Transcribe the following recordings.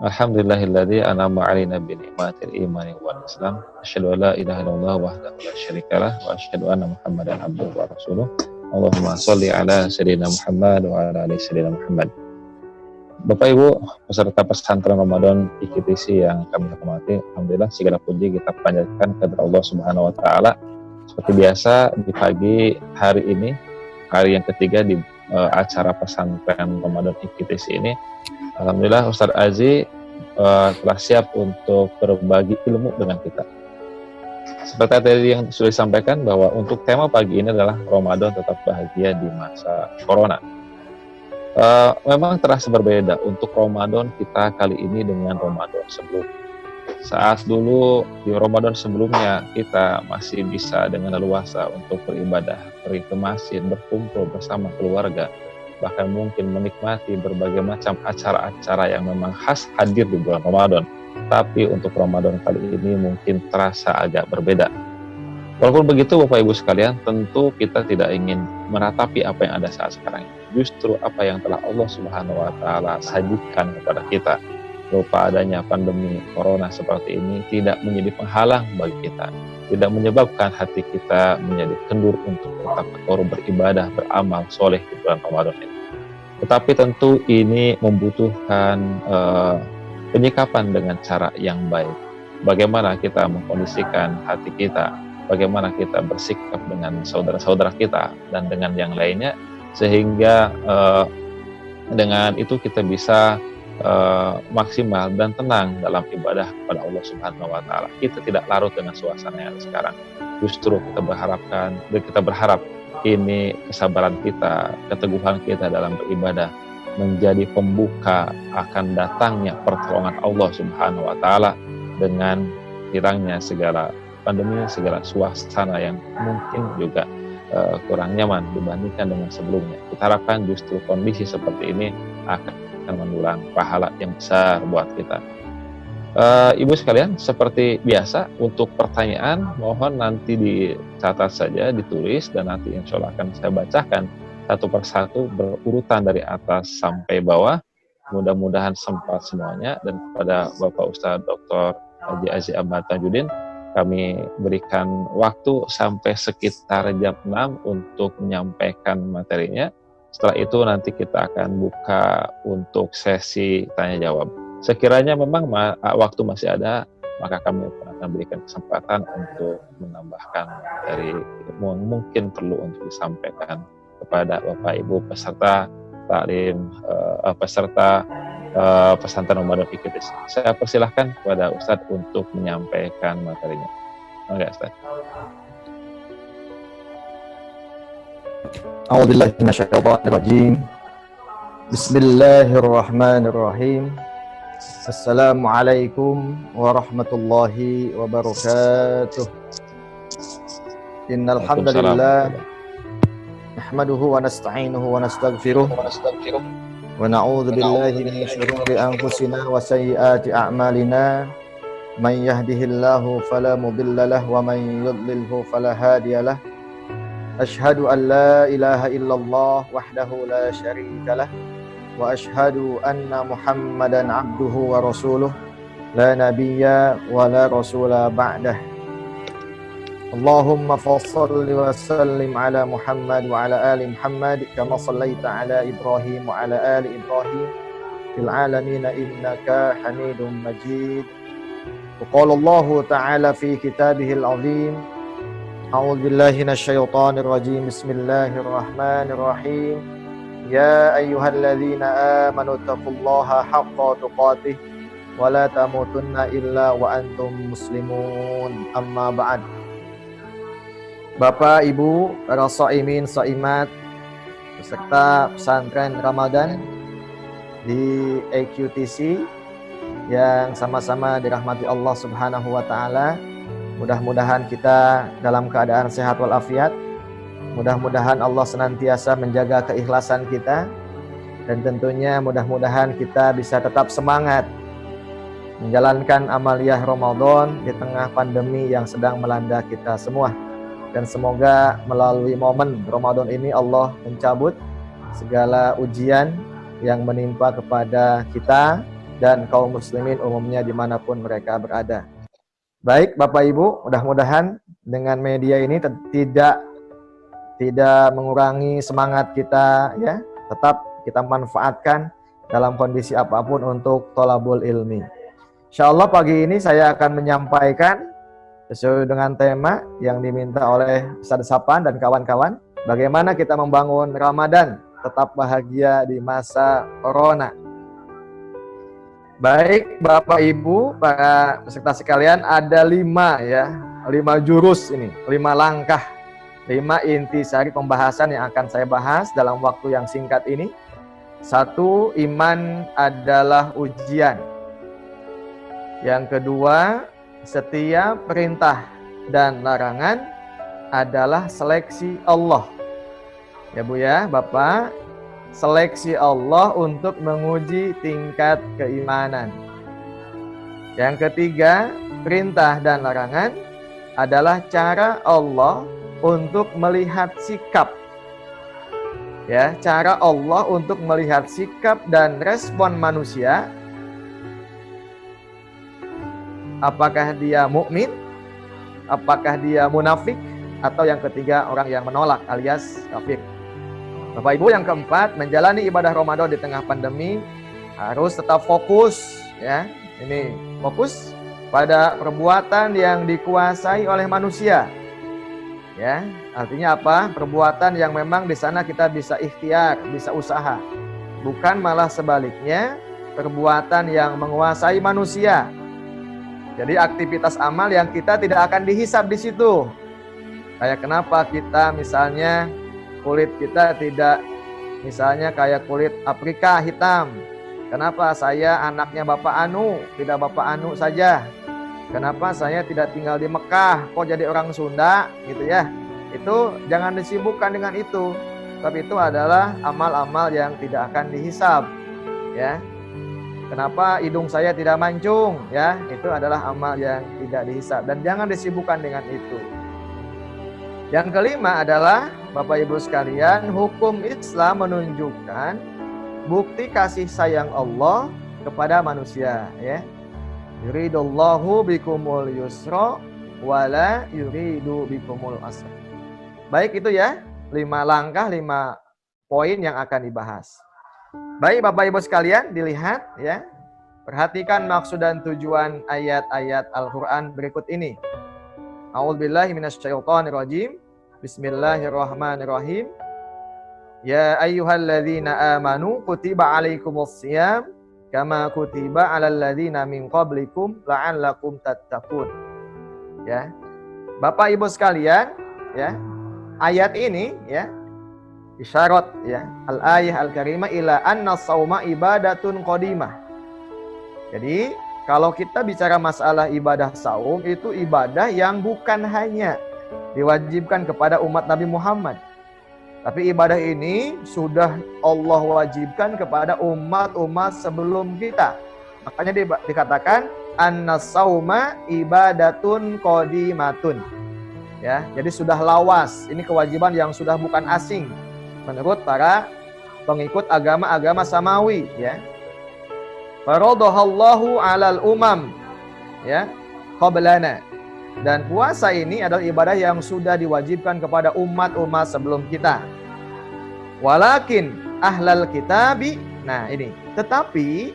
Alhamdulillahilladzi an'ama 'alaina bi ni'matil imani wal islam. Asyhadu an la ilaha illallah wahdahu la syarikalah wa asyhadu anna Muhammadan abduhu wa rasuluh. Allahumma shalli ala sayyidina Muhammad wa ala ali sayyidina Muhammad. Bapak Ibu peserta pesantren Ramadan IKTC yang kami hormati, alhamdulillah segala puji kita panjatkan kepada Allah Subhanahu wa taala. Seperti biasa di pagi hari ini, hari yang ketiga di acara pesantren Ramadan IKTC ini, alhamdulillah Ustadz Azi telah siap untuk berbagi ilmu dengan kita. Seperti tadi yang sudah disampaikan bahwa untuk tema pagi ini adalah Ramadan tetap bahagia di masa Corona. Memang terasa berbeda untuk Ramadan kita kali ini dengan Ramadan sebelumnya. Saat dulu di Ramadan sebelumnya kita masih bisa dengan leluasa untuk beribadah, pergi ke masjid, berkumpul bersama keluarga, bahkan mungkin menikmati berbagai macam acara-acara yang memang khas hadir di bulan Ramadan. Tapi untuk Ramadan kali ini mungkin terasa agak berbeda. Walaupun begitu Bapak Ibu sekalian, tentu kita tidak ingin meratapi apa yang ada saat sekarang ini. Justru apa yang telah Allah Subhanahu wa taala sajikan kepada kita, berupa adanya pandemi Corona seperti ini, tidak menjadi penghalang bagi kita, tidak menyebabkan hati kita menjadi kendur untuk tetap beribadah, beramal soleh di bulan Ramadan ini. Tetapi tentu ini membutuhkan penyikapan dengan cara yang baik. Bagaimana kita mengkondisikan hati kita, bagaimana kita bersikap dengan saudara-saudara kita dan dengan yang lainnya, sehingga dengan itu kita bisa maksimal dan tenang dalam ibadah kepada Allah Subhanahu wa taala. Kita tidak larut dengan suasana yang ada sekarang. Justru kita berharap ini kesabaran kita, keteguhan kita dalam beribadah menjadi pembuka akan datangnya pertolongan Allah Subhanahu wa taala dengan hilangnya segala pandemi, segala suasana yang mungkin juga kurang nyaman dibandingkan dengan sebelumnya. Kita harapkan justru kondisi seperti ini akan mendulang pahala yang besar buat kita. Ibu sekalian, seperti biasa untuk pertanyaan mohon nanti dicatat saja, ditulis, dan nanti insya Allah akan saya bacakan satu persatu berurutan dari atas sampai bawah. Mudah-mudahan sempat semuanya, dan kepada Bapak Ustadz Dr. Haji Aziz Ahmad Tajudin kami berikan waktu sampai sekitar jam 6 untuk menyampaikan materinya. Setelah itu nanti kita akan buka untuk sesi tanya jawab. Sekiranya memang waktu masih ada, maka kami akan berikan kesempatan untuk menambahkan dari ilmu yang mungkin perlu untuk disampaikan kepada Bapak Ibu peserta taklim, peserta pesantren Ramadan IKTC. Saya persilahkan kepada Ustadz untuk menyampaikan materinya. Enggak, Ustadz. A'udzubillahi minasyaitonir rajim. Bismillahirrahmanirrahim. Assalamualaikum warahmatullahi wabarakatuh. Innal hamdalillah nahmaduhu wa nasta'inuhu wa nastaghfiruh wa na'udzu billahi min shururi anfusina wa sayyiati a'malina. Man yahdihillahu fala mudilla lahu wa man yudlilhu fala hadiya lahu. Ashhadu an la ilaha illallah wahdahu la syarika lah wa ashhadu anna Muhammadan abduhu wa rasuluh la nabiyya wa la rasula ba'dah. Allahumma fassalli wa sallim ala Muhammad wa ala ali Muhammad kama sallaita ala Ibrahim wa ala ali Ibrahim fil alamin innaka Hamidum Majid. Wa qala Allah ta'ala fi kitabihil azim. A'udzu billahi minasyaitonir rajim. Bismillahirrahmanirrahim. Ya ayyuhalladzina amanu taqullaha haqqa tuqatih wa la tamutunna illa wa antum muslimun. Amma ba'd. Bapak, Ibu, para shaimin, shaimat, peserta pesantren Ramadan di IKTC yang sama-sama dirahmati Allah Subhanahu wa taala. Mudah-mudahan kita dalam keadaan sehat walafiat. Mudah-mudahan Allah senantiasa menjaga keikhlasan kita. Dan tentunya mudah-mudahan kita bisa tetap semangat menjalankan amaliyah Ramadan di tengah pandemi yang sedang melanda kita semua. Dan semoga melalui momen Ramadan ini Allah mencabut segala ujian yang menimpa kepada kita, dan kaum muslimin umumnya dimanapun mereka berada. Baik Bapak Ibu, mudah-mudahan dengan media ini tidak mengurangi semangat kita, ya. Tetap kita manfaatkan dalam kondisi apapun untuk thalabul ilmi. Insyaallah pagi ini saya akan menyampaikan sesuai dengan tema yang diminta oleh Ustaz Sapan dan kawan-kawan, bagaimana kita membangun Ramadan tetap bahagia di masa corona. Baik Bapak Ibu, para peserta sekalian, ada 5 jurus ini, 5 langkah, 5 intisari pembahasan yang akan saya bahas dalam waktu yang singkat ini. 1, iman adalah ujian. Yang kedua, setiap perintah dan larangan adalah seleksi Allah. Ya Bu ya, Bapak, seleksi Allah untuk menguji tingkat keimanan. Yang ketiga, perintah dan larangan adalah cara Allah untuk melihat sikap. Ya, cara Allah untuk melihat sikap dan respon manusia. Apakah dia mukmin? Apakah dia munafik? Atau yang ketiga, orang yang menolak alias kafir. Bapak Ibu, yang keempat, menjalani ibadah Ramadan di tengah pandemi harus tetap fokus, ya. Ini fokus pada perbuatan yang dikuasai oleh manusia. Ya, artinya apa? Perbuatan yang memang di sana kita bisa ikhtiar, bisa usaha. Bukan malah sebaliknya, perbuatan yang menguasai manusia. Jadi aktivitas amal yang kita tidak akan dihisab di situ. Kayak kenapa kita misalnya kulit kita tidak, misalnya kayak kulit Afrika hitam. Kenapa saya anaknya Bapak Anu, tidak Bapak Anu saja? Kenapa saya tidak tinggal di Mekah, kok jadi orang Sunda, gitu ya? Itu jangan disibukkan dengan itu. Tapi itu adalah amal-amal yang tidak akan dihisab, ya. Kenapa hidung saya tidak mancung, ya? Itu adalah amal yang tidak dihisab dan jangan disibukkan dengan itu. Yang kelima adalah Bapak Ibu sekalian, hukum Islam menunjukkan bukti kasih sayang Allah kepada manusia, ya. Yuridullahu bikumul yusra wala yuridu bikumul asra. Baik, itu ya, 5 langkah, 5 poin yang akan dibahas. Baik Bapak Ibu sekalian, dilihat ya. Perhatikan maksud dan tujuan ayat-ayat Al-Qur'an berikut ini. A'udzubillahi minasyaitonirrajim. Bismillahirrahmanirrahim. Ya ayyuhalladzina amanu kutiba alaikumussyam kama kutiba alal ladzina min qablikum la'allakum tattaqun. Ya. Bapak Ibu sekalian, ya. Ayat ini ya isyarat ya al-ayah al-karimah ila anna shauma ibadatun qadimah. Jadi kalau kita bicara masalah ibadah saum, itu ibadah yang bukan hanya diwajibkan kepada umat Nabi Muhammad, tapi ibadah ini sudah Allah wajibkan kepada umat-umat sebelum kita. Makanya dikatakan anna shauma ibadatun qadimatun. Ya, jadi sudah lawas. Ini kewajiban yang sudah bukan asing menurut para pengikut agama-agama samawi, ya. Faradhahallahu 'alal umam, ya, qablana. Dan puasa ini adalah ibadah yang sudah diwajibkan kepada umat-umat sebelum kita. Walakin ahlal kitabi, nah ini, tetapi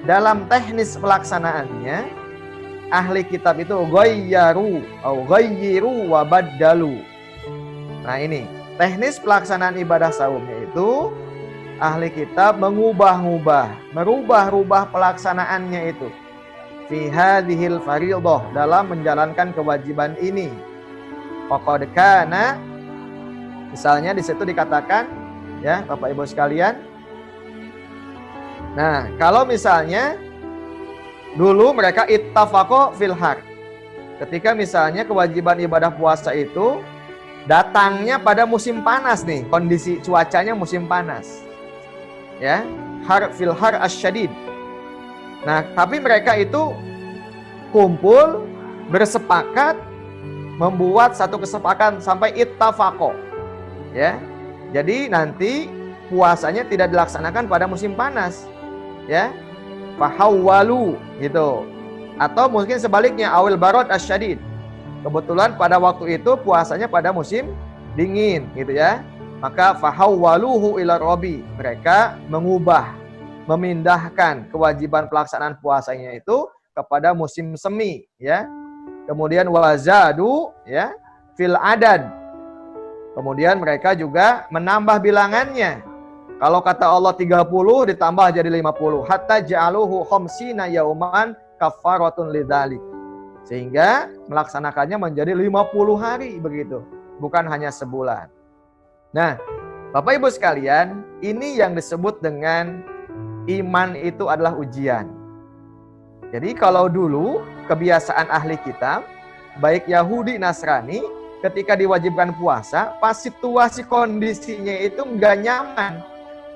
dalam teknis pelaksanaannya ahli kitab itu ghayyaru atau ghayyiru wa baddalu. Nah ini, teknis pelaksanaan ibadah saumnya itu ahli kitab merubah-rubah pelaksanaannya itu. Fi hadhil fardhah, dalam menjalankan kewajiban ini. Faqad kana, misalnya di situ dikatakan ya Bapak Ibu sekalian. Nah, kalau misalnya dulu mereka ittafaqo fil har. Ketika misalnya kewajiban ibadah puasa itu datangnya pada musim panas nih, kondisi cuacanya musim panas. Ya, har fil har asyadid. Nah, tapi mereka itu kumpul bersepakat membuat satu kesepakatan sampai ittafaqo. Ya. Jadi nanti puasanya tidak dilaksanakan pada musim panas. Ya. fahawwalu gitu. Atau mungkin sebaliknya, awil barad asyadid. Kebetulan pada waktu itu puasanya pada musim dingin gitu ya. Maka fahawwaluhu ila rabbi. Mereka mengubah, memindahkan kewajiban pelaksanaan puasanya itu kepada musim semi ya. Kemudian wazadu ya fil adad. Kemudian mereka juga menambah bilangannya. Kalau kata Allah 30 ditambah jadi 50. Hatta ja'aluhu khamsina yauman kafaratun lidzalik. Sehingga melaksanakannya menjadi 50 hari begitu. Bukan hanya sebulan. Nah, Bapak Ibu sekalian, ini yang disebut dengan iman itu adalah ujian. Jadi kalau dulu kebiasaan ahli kitab, baik Yahudi, Nasrani, ketika diwajibkan puasa, pas situasi kondisinya itu nggak nyaman.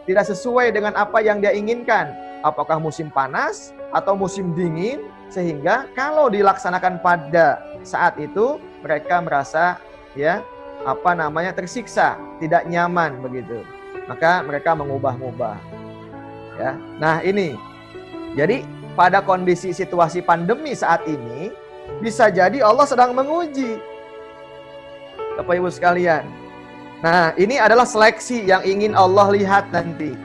Tidak sesuai dengan apa yang dia inginkan. Apakah musim panas atau musim dingin, sehingga kalau dilaksanakan pada saat itu, mereka merasa tersiksa, tidak nyaman begitu. Maka mereka mengubah-ubah. Ya. Nah, ini. Jadi pada kondisi situasi pandemi saat ini, bisa jadi Allah sedang menguji. Bapak Ibu sekalian. Nah, ini adalah seleksi yang ingin Allah lihat nanti.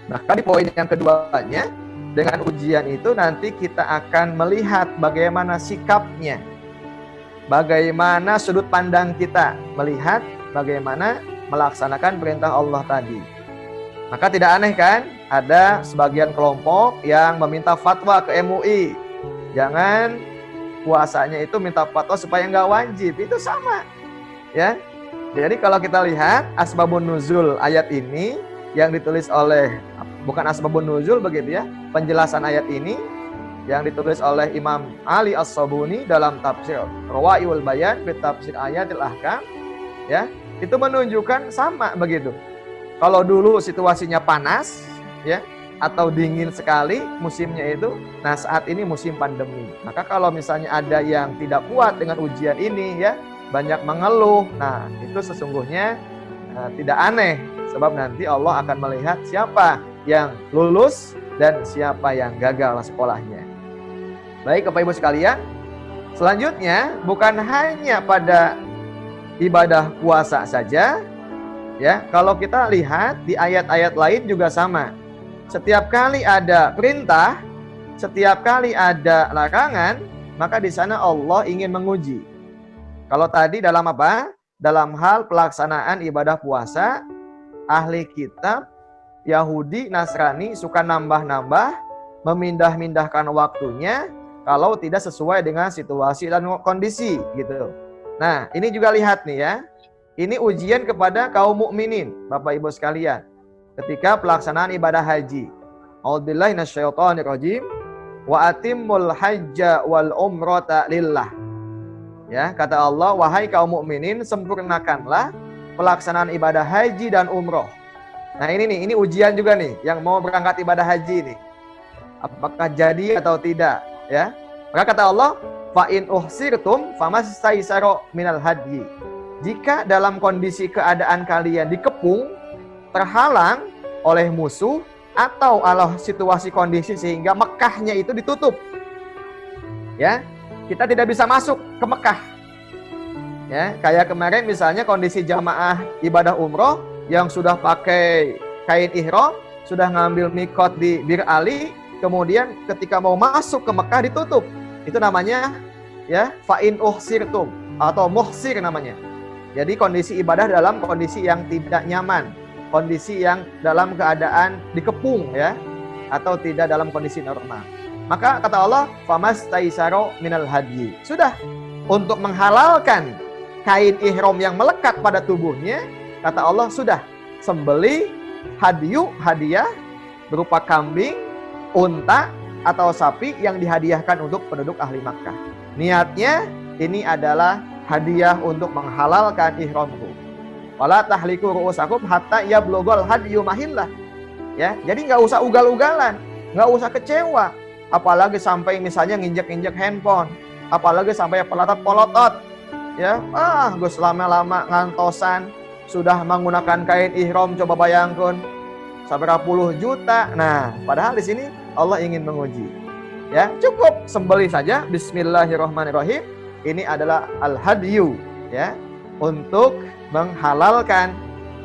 Nah, di poin yang keduanya, dengan ujian itu nanti kita akan melihat bagaimana sikapnya. Bagaimana sudut pandang kita melihat bagaimana melaksanakan perintah Allah tadi. Maka tidak aneh kan, ada sebagian kelompok yang meminta fatwa ke MUI. Jangan puasanya itu minta fatwa supaya nggak wajib. Itu sama. Ya. Jadi kalau kita lihat asbabun nuzul ayat ini yang ditulis oleh, bukan asbabun nuzul begitu ya, penjelasan ayat ini yang ditulis oleh Imam Ali As-Sabuni dalam tafsir Rawa'iul Bayan fi tafsir ayatil ahkam ya, itu menunjukkan sama begitu. Kalau dulu situasinya panas ya atau dingin sekali musimnya itu, nah saat ini musim pandemi. Maka kalau misalnya ada yang tidak kuat dengan ujian ini ya, banyak mengeluh, nah itu sesungguhnya tidak aneh, sebab nanti Allah akan melihat siapa yang lulus dan siapa yang gagal sekolahnya. Baik Bapak Ibu sekalian, selanjutnya bukan hanya pada ibadah puasa saja ya, kalau kita lihat di ayat-ayat lain juga sama. Setiap kali ada perintah, setiap kali ada larangan, maka di sana Allah ingin menguji. Kalau tadi dalam apa? Dalam hal pelaksanaan ibadah puasa, ahli kitab Yahudi, Nasrani suka nambah-nambah, memindah-mindahkan waktunya kalau tidak sesuai dengan situasi dan kondisi gitu. Nah, ini juga lihat nih ya. Ini ujian kepada kaum mukminin, Bapak Ibu sekalian. Ketika pelaksanaan ibadah haji. A'udzubillahi minasyaitonirrajim. Wa atimmul hajja wal umrata lillah. Ya, kata Allah, wahai kaum mukminin, sempurnakanlah pelaksanaan ibadah haji dan umroh. Nah, ini ujian juga nih yang mau berangkat ibadah haji nih. Apakah jadi atau tidak? Ya, maka kata Allah, fa in uhsirtum famastaysara minal hadyi. Jika dalam kondisi keadaan kalian dikepung, terhalang oleh musuh atau Allah situasi kondisi sehingga Mekahnya itu ditutup, ya kita tidak bisa masuk ke Mekah. Ya, kayak kemarin misalnya kondisi jamaah ibadah umroh yang sudah pakai kain ihram, sudah ngambil mikot di Bir Ali. Kemudian ketika mau masuk ke Mekah ditutup. Itu namanya ya fa'in uhsirtum atau muhsir namanya. Jadi kondisi ibadah dalam kondisi yang tidak nyaman, kondisi yang dalam keadaan dikepung ya, atau tidak dalam kondisi normal. Maka kata Allah, famastaysara minal hadyi. Sudah, untuk menghalalkan kain ihram yang melekat pada tubuhnya, kata Allah sudah, sembelih hadiah berupa kambing, unta atau sapi yang dihadiahkan untuk penduduk ahli Makkah. Niatnya ini adalah hadiah untuk menghalalkan ihramku. Wala tahliku ru'usakum hatta yablughal hadyu mahillah. Ya, jadi nggak usah ugal-ugalan, nggak usah kecewa, apalagi sampai misalnya nginjek-injek handphone, apalagi sampai pelotot-pelotot. Ya, gue selama-lama ngantosan sudah menggunakan kain ihram, coba bayangkan seberapa puluh juta. Nah, padahal di sini Allah ingin menguji. Ya, cukup sembelih saja bismillahirrahmanirrahim. Ini adalah al-hadyu, ya, untuk menghalalkan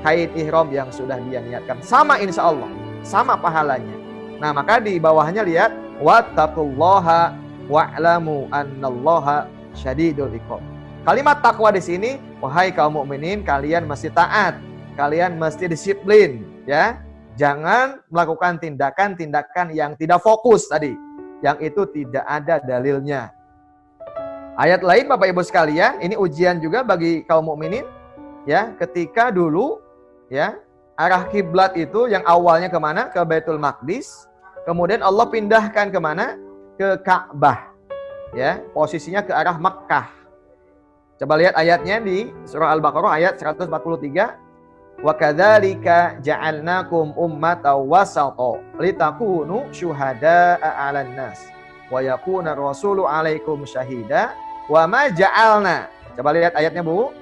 haid ihram yang sudah dia niatkan. Sama insya Allah, sama pahalanya. Nah, maka di bawahnya lihat wattaqullaha wa'lamu annallaha syadidul iqab. Kalimat takwa di sini, wahai kaum mukminin, kalian mesti taat, kalian mesti disiplin, ya. Jangan melakukan tindakan-tindakan yang tidak fokus tadi, yang itu tidak ada dalilnya. Ayat lain Bapak Ibu sekalian, ini ujian juga bagi kaum mukminin, ya. Ketika dulu, ya, arah kiblat itu yang awalnya kemana? Ke Baitul Maqdis. Kemudian Allah pindahkan kemana? Ke Ka'bah. Ya, posisinya ke arah Makkah. Coba lihat ayatnya di surah Al-Baqarah ayat 143. Wa kadzalika ja'alnakum ummatan wasata litakunu syuhada'a 'alan nas wa yakuna rasulu 'alaikum syahida wa ma ja'alna. Coba lihat ayatnya, Bu.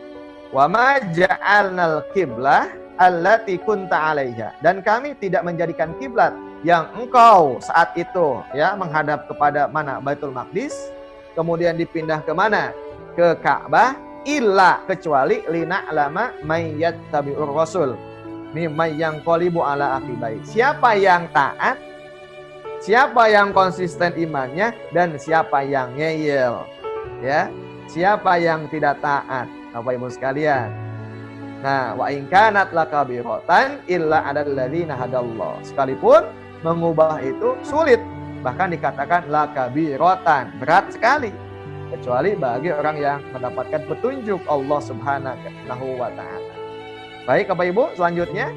Wa ma ja'alnal qiblah allati kunta 'alaiha. Dan kami tidak menjadikan kiblat yang engkau saat itu, ya, menghadap kepada mana? Baitul Maqdis. Kemudian dipindah ke mana? Ke Ka'bah, illa kecuali lina'lama may yattabi'ur rasul mimman yanqalibu ala aqibai. Siapa yang taat, siapa yang konsisten imannya, dan siapa yang ngeyel, ya, siapa yang tidak taat, Bapak Ibu sekalian. Nah, wa in kanat lakabiratan illa 'alal ladzina hadallah. Sekalipun mengubah itu sulit, bahkan dikatakan lakabiratan, berat sekali, kecuali bagi orang yang mendapatkan petunjuk Allah Subhanahu wa ta'ala. Baik Bapak Ibu, selanjutnya.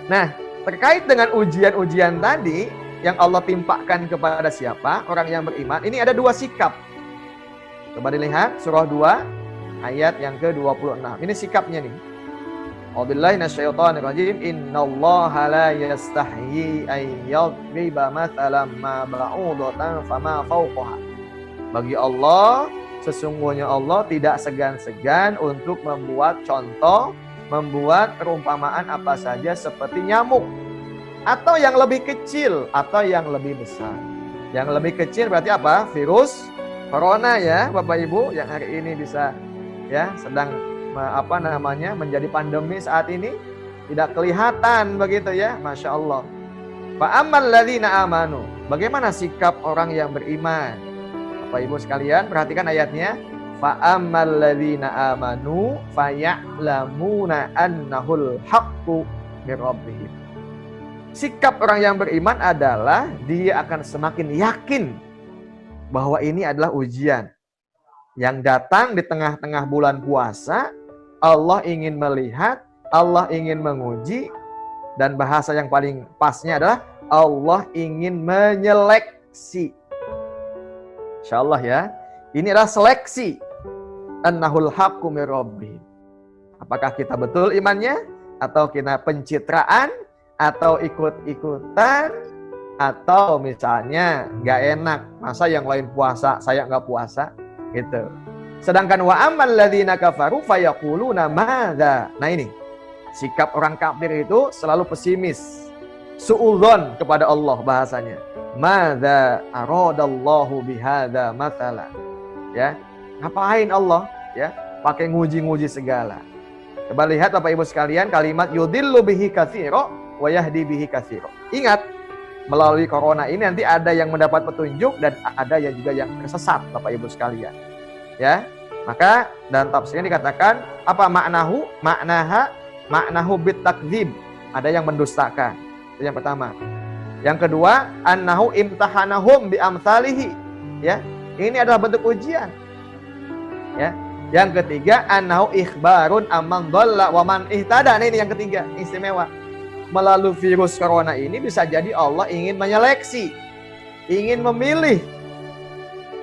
Nah, terkait dengan ujian-ujian tadi yang Allah timpakan kepada siapa? Orang yang beriman. Ini ada dua sikap. Coba dilihat surah 2 ayat yang ke-26. Ini sikapnya nih. A'udzubillahi minasyaitonirrajim. Innallaha la yastahyi an yadriba mathalan ma ba'udatan fama fawqaha. Bagi Allah, sesungguhnya Allah tidak segan-segan untuk membuat contoh, membuat perumpamaan apa saja seperti nyamuk, atau yang lebih kecil, atau yang lebih besar. Yang lebih kecil berarti apa? Virus corona, ya Bapak Ibu, yang hari ini bisa, ya, sedang menjadi pandemi saat ini, tidak kelihatan begitu, ya, Masya Allah. Fa'ammal ladzina amanu. Bagaimana sikap orang yang beriman? Bapak Ibu sekalian, perhatikan ayatnya. Fa'ammal ladzina amanu faya'lamuna annahul haqqu mir rabbihim. Sikap orang yang beriman adalah dia akan semakin yakin bahwa ini adalah ujian yang datang di tengah-tengah bulan puasa. Allah ingin melihat, Allah ingin menguji, dan bahasa yang paling pasnya adalah Allah ingin menyeleksi. Insyaallah, ya. Ini adalah seleksi. Annahul haqqu mir rabbihim. Apakah kita betul imannya, atau kita pencitraan, atau ikut-ikutan, atau misalnya nggak enak, masa yang lain puasa saya nggak puasa, gitu. Sedangkan wa ammal ladzina kafaru fayaquluna madza. Nah, ini sikap orang kafir itu selalu pesimis, suudzon kepada Allah bahasanya. Madza aradallahu bihadza mathala. Ya, ngapain Allah, ya, pakai nguji-nguji segala. Coba lihat Bapak Ibu sekalian kalimat yudillu bihi katsira wa yahdi bihi katsira. Ingat, melalui corona ini nanti ada yang mendapat petunjuk dan ada yang juga yang tersesat, Bapak Ibu sekalian. Ya, maka dalam tafsirnya dikatakan apa maknahu? Maknahu bitakdzib. Ada yang mendustakan. Itu yang pertama. Yang kedua, annahu imtahanahum bi amsalihi. Ya, ini adalah bentuk ujian. Ya. Yang ketiga, annahu ikhbarun amman dhalla wa man ihtada. Nah, ini yang ketiga, istimewa. Melalui virus corona ini bisa jadi Allah ingin menyeleksi, ingin memilih,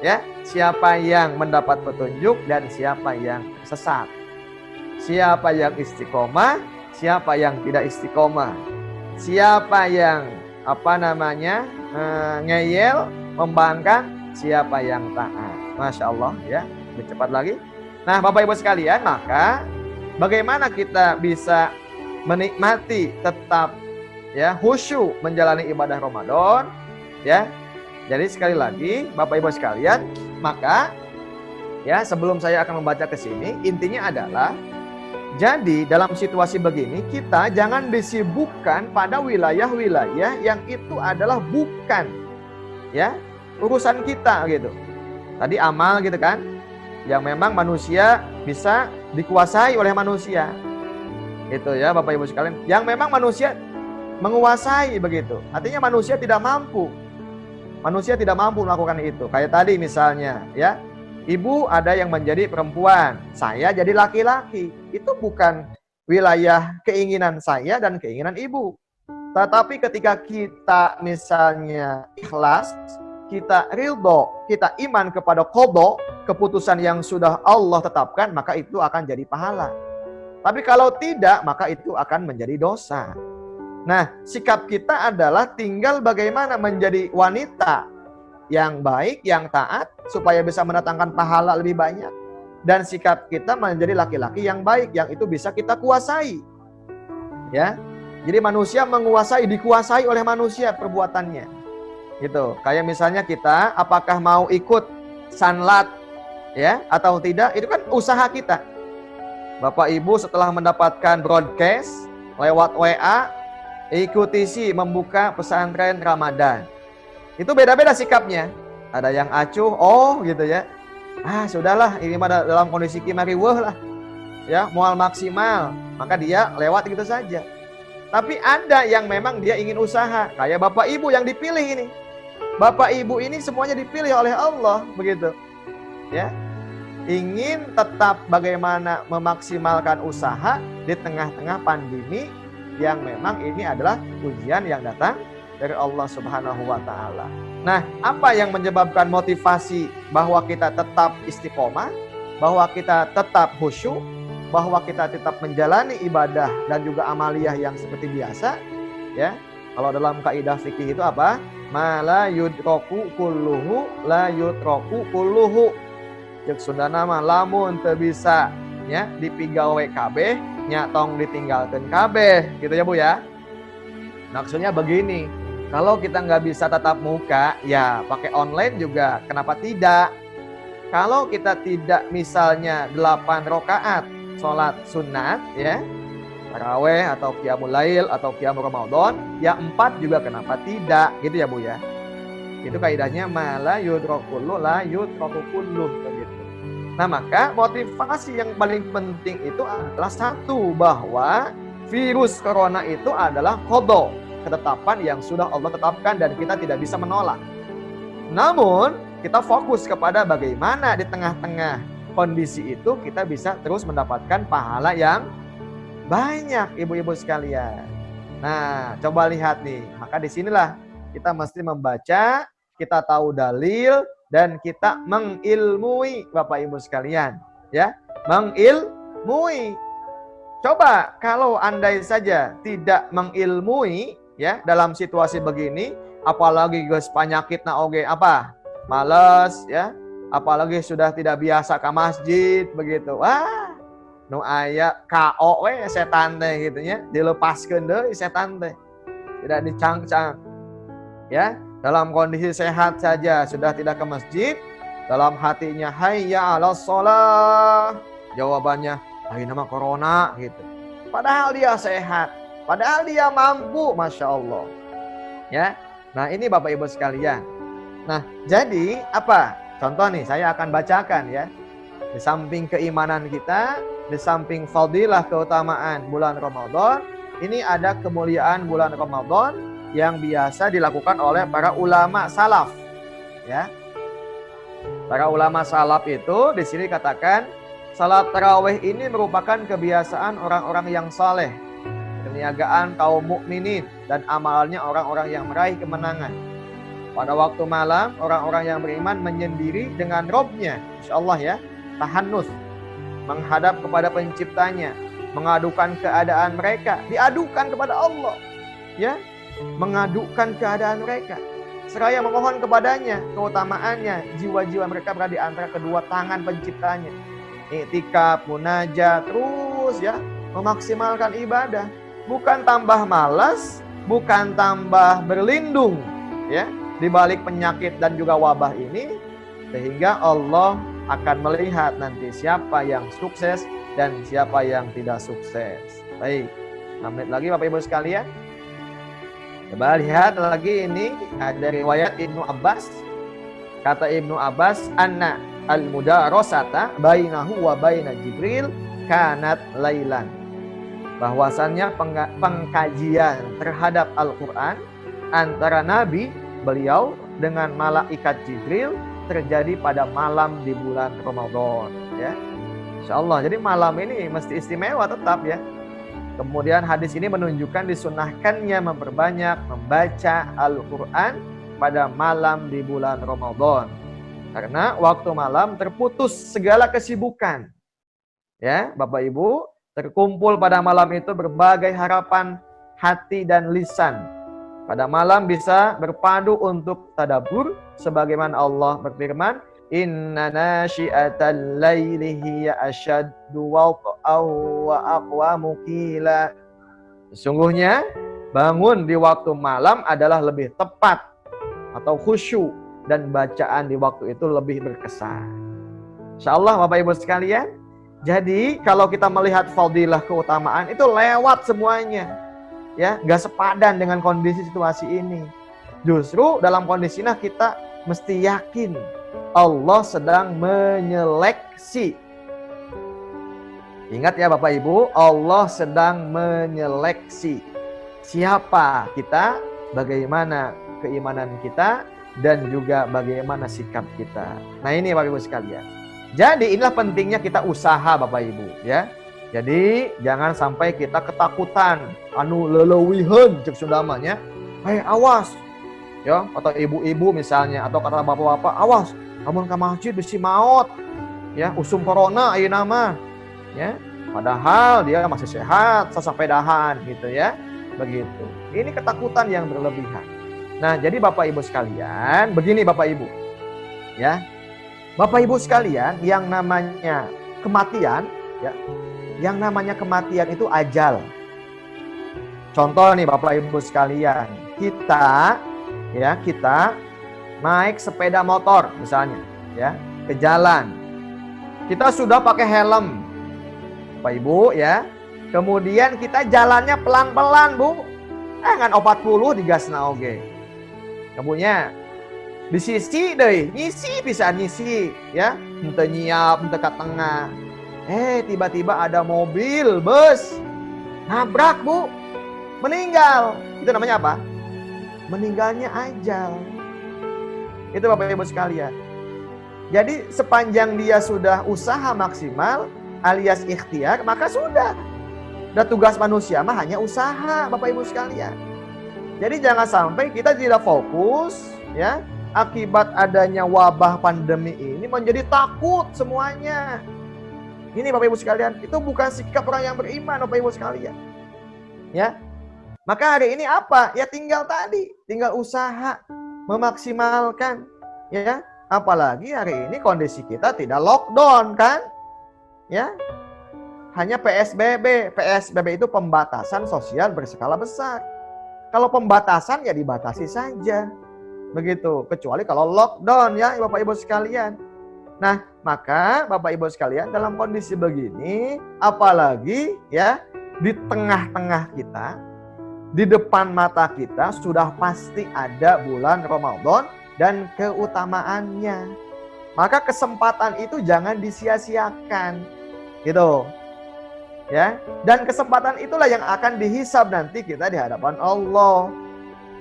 ya, siapa yang mendapat petunjuk dan siapa yang sesat, siapa yang istiqomah, siapa yang tidak istiqomah, siapa yang ngeyel, membangkang, siapa yang taat. Masya Allah, ya. Lebih cepat lagi. Nah, Bapak Ibu sekalian, maka bagaimana kita bisa menikmati tetap, ya, khusyuk menjalani ibadah Ramadan, Ya. Jadi sekali lagi Bapak Ibu sekalian, maka ya sebelum saya akan membaca ke sini, intinya adalah jadi dalam situasi begini kita jangan disibukkan pada wilayah-wilayah yang itu adalah bukan ya urusan kita gitu. Tadi amal gitu kan, yang memang manusia bisa dikuasai oleh manusia. Itu ya Bapak Ibu sekalian, yang memang manusia menguasai begitu. Artinya manusia tidak mampu. Manusia tidak mampu melakukan itu. Kayak tadi misalnya ya, ibu ada yang menjadi perempuan, saya jadi laki-laki. Itu bukan wilayah keinginan saya dan keinginan ibu. Tetapi ketika kita misalnya ikhlas, kita ridho, kita iman kepada qadha, keputusan yang sudah Allah tetapkan, maka itu akan jadi pahala. Tapi kalau tidak, maka itu akan menjadi dosa. Nah, sikap kita adalah tinggal bagaimana menjadi wanita yang baik, yang taat, supaya bisa mendatangkan pahala lebih banyak. Dan sikap kita menjadi laki-laki yang baik, yang itu bisa kita kuasai. Ya, jadi manusia menguasai, dikuasai oleh manusia perbuatannya. Gitu. Kayak misalnya kita, apakah mau ikut sanlat, ya, atau tidak? Itu kan usaha kita. Bapak Ibu setelah mendapatkan broadcast lewat WA, IQTC membuka pesantren Ramadan. Itu beda-beda sikapnya. Ada yang acuh, oh gitu ya. Ah sudahlah, ini mah dalam kondisi kimariweuh lah. Ya, mual maksimal. Maka dia lewat gitu saja. Tapi ada yang memang dia ingin usaha. Kayak Bapak Ibu yang dipilih ini. Bapak Ibu ini semuanya dipilih oleh Allah. Begitu. Ya. Ingin tetap bagaimana memaksimalkan usaha di tengah-tengah pandemi yang memang ini adalah ujian yang datang dari Allah Subhanahu wa taala. Nah, apa yang menyebabkan motivasi bahwa kita tetap istiqomah, bahwa kita tetap khusyuk, bahwa kita tetap menjalani ibadah dan juga amaliyah yang seperti biasa, ya. Kalau dalam kaidah fikih itu apa? Ma la yudraku kulluhu la yudraku kulluhu. Jeung Sundana mah lamun teu bisa nya dipigawe kabeh nya tong ditinggalkeun kabeh, gitu ya Bu ya. Maksudnya begini, kalau kita nggak bisa tatap muka, ya pakai online juga, kenapa tidak? Kalau kita tidak misalnya 8 rakaat sholat sunat, ya, taraweh atau qiyamul lail atau qiyam Ramadan, ya 4 juga kenapa tidak, gitu ya Bu ya. Itu kaidahnya mala yudrakullu la yudrakullu begitu. Nah, maka motivasi yang paling penting itu adalah satu, bahwa virus corona itu adalah qadha, ketetapan yang sudah Allah tetapkan dan kita tidak bisa menolak. Namun, kita fokus kepada bagaimana di tengah-tengah kondisi itu kita bisa terus mendapatkan pahala yang banyak, ibu-ibu sekalian. Nah, coba lihat nih. Maka disinilah kita mesti membaca, kita tahu dalil, dan kita mengilmui, Bapak Ibu sekalian. Ya, mengilmui. Coba kalau andai saja tidak mengilmui, ya, dalam situasi begini, apalagi geus panyakitna oge apa? Males, ya. Apalagi sudah tidak biasa ke masjid begitu. Wah, nu aya KO we setan teh gitu nya, dilepaskeun deui setan teh. Tidak dicang-cang. Ya, dalam kondisi sehat saja sudah tidak ke masjid, dalam hatinya hayya 'alas shalah. Jawabannya, "Ini nama corona," gitu. Padahal dia sehat, padahal dia mampu, Masya Allah. Ya. Nah, ini Bapak Ibu sekalian. Nah, jadi apa? Contoh nih, saya akan bacakan ya. Di samping keimanan kita, di samping fadilah keutamaan bulan Ramadan, ini ada kemuliaan bulan Ramadan yang biasa dilakukan oleh para ulama salaf. Ya. Para ulama salaf itu di sini katakan salat tarawih ini merupakan kebiasaan orang-orang yang saleh, perniagaan kaum mukminin, dan amalnya orang-orang yang meraih kemenangan. Pada waktu malam, orang-orang yang beriman menyendiri dengan Robnya, insyaallah ya, tahannus, menghadap kepada penciptanya, mengadukan keadaan mereka, diadukan kepada Allah, ya, mengadukan keadaan mereka, seraya memohon kepadanya keutamaannya, jiwa-jiwa mereka berada di antara kedua tangan penciptanya. Iktikaf, munajat, terus ya, memaksimalkan ibadah, bukan tambah malas, bukan tambah berlindung, ya, di balik penyakit dan juga wabah ini, sehingga Allah akan melihat nanti siapa yang sukses dan siapa yang tidak sukses. Baik, 6 menit lagi Bapak Ibu sekalian. Coba lihat lagi, ini ada riwayat Ibnu Abbas. Kata Ibnu Abbas, anna al-mudarasata bainahu wa baina Jibril kanat lailan. Bahwasannya pengkajian terhadap Al-Quran antara Nabi beliau dengan malaikat Jibril terjadi pada malam di bulan Ramadan, ya. Insyaallah. Jadi malam ini mesti istimewa tetap, ya. Kemudian hadis ini menunjukkan disunahkannya memperbanyak membaca Al-Quran pada malam di bulan Ramadan. Karena waktu malam terputus segala kesibukan. Ya, Bapak Ibu, terkumpul pada malam itu berbagai harapan hati dan lisan. Pada malam bisa berpadu untuk tadabbur sebagaimana Allah berfirman, "Inna nasyi'atal laili hiya asyaddu wat'aw wa aqwamu qila." Sesungguhnya bangun di waktu malam adalah lebih tepat atau khusyuk, dan bacaan di waktu itu lebih berkesan. Insyaallah Bapak Ibu sekalian. Jadi kalau kita melihat fadilah keutamaan itu lewat semuanya. Ya, nggak sepadan dengan kondisi situasi ini. Justru dalam kondisi ini kita mesti yakin Allah sedang menyeleksi. Ingat ya Bapak Ibu, Allah sedang menyeleksi siapa kita, bagaimana keimanan kita, dan juga bagaimana sikap kita. Nah ini Bapak Ibu sekalian. Jadi inilah pentingnya kita usaha Bapak Ibu, ya. Jadi jangan sampai kita ketakutan, lelewihan cek sundamanya. Awas. Ya, atau ibu-ibu misalnya, atau kata bapak-bapak, awas, namun ke masjid bisi maut. Ya, usum corona ayeuna mah. Ya, padahal dia masih sehat, sesapedahan gitu ya. Begitu. Ini ketakutan yang berlebihan. Nah, jadi Bapak Ibu sekalian, begini Bapak Ibu. Ya. Bapak Ibu sekalian, yang namanya kematian, ya. Yang namanya kematian itu ajal. Contoh nih Bapak Ibu sekalian, kita naik sepeda motor misalnya, ya, ke jalan. Kita sudah pakai helm, Bapak Ibu, ya. Kemudian kita jalannya pelan-pelan, Bu. Ngan 40 digasna oge. Kemudian di sisi deh, ngisi bisa ngisi, ya. Henteu nyiap, henteu ka tengah. Tiba-tiba ada mobil, bus, nabrak, Bu. Meninggal. Itu namanya apa? Meninggalnya ajal. Itu Bapak Ibu sekalian. Jadi sepanjang dia sudah usaha maksimal alias ikhtiar, maka sudah. Dan tugas manusia mah hanya usaha Bapak Ibu sekalian. Jadi jangan sampai kita tidak fokus, ya. Akibat adanya wabah pandemi ini menjadi takut semuanya. Ini Bapak Ibu sekalian, itu bukan sikap orang yang beriman Bapak Ibu sekalian. Ya. Maka hari ini apa? Ya tinggal usaha memaksimalkan, ya. Apalagi hari ini kondisi kita tidak lockdown kan? Ya. Hanya PSBB. PSBB itu pembatasan sosial berskala besar. Kalau pembatasan ya dibatasi saja. Begitu, kecuali kalau lockdown ya Bapak Ibu sekalian. Nah, maka Bapak Ibu sekalian dalam kondisi begini, apalagi ya di tengah-tengah kita, di depan mata kita sudah pasti ada bulan Ramadan dan keutamaannya. Maka kesempatan itu jangan disia-siakan. Gitu. Ya, dan kesempatan itulah yang akan dihisab nanti kita di hadapan Allah.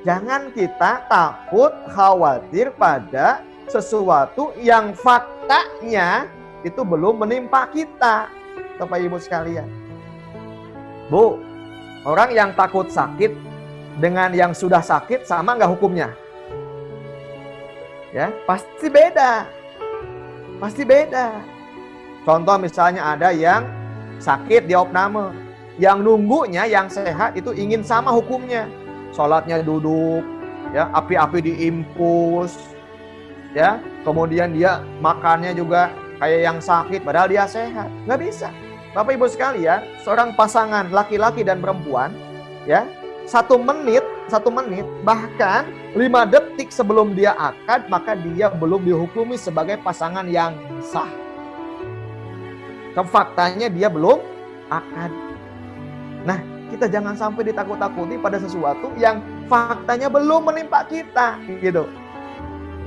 Jangan kita takut, khawatir pada sesuatu yang faktanya itu belum menimpa kita, Bapak Ibu sekalian. Bu, orang yang takut sakit dengan yang sudah sakit sama nggak hukumnya? Ya, pasti beda. Pasti beda. Contoh misalnya ada yang sakit di opname, yang nunggunya yang sehat itu ingin sama hukumnya. Sholatnya duduk, ya, api-api diimpuls, ya, kemudian dia makannya juga kayak yang sakit padahal dia sehat. Nggak bisa. Bapak Ibu sekalian, seorang pasangan laki-laki dan perempuan, ya, 1 menit, bahkan 5 detik sebelum dia akad, maka dia belum dihukumi sebagai pasangan yang sah. Faktanya dia belum akad. Nah, kita jangan sampai ditakut-takuti pada sesuatu yang faktanya belum menimpa kita, gitu.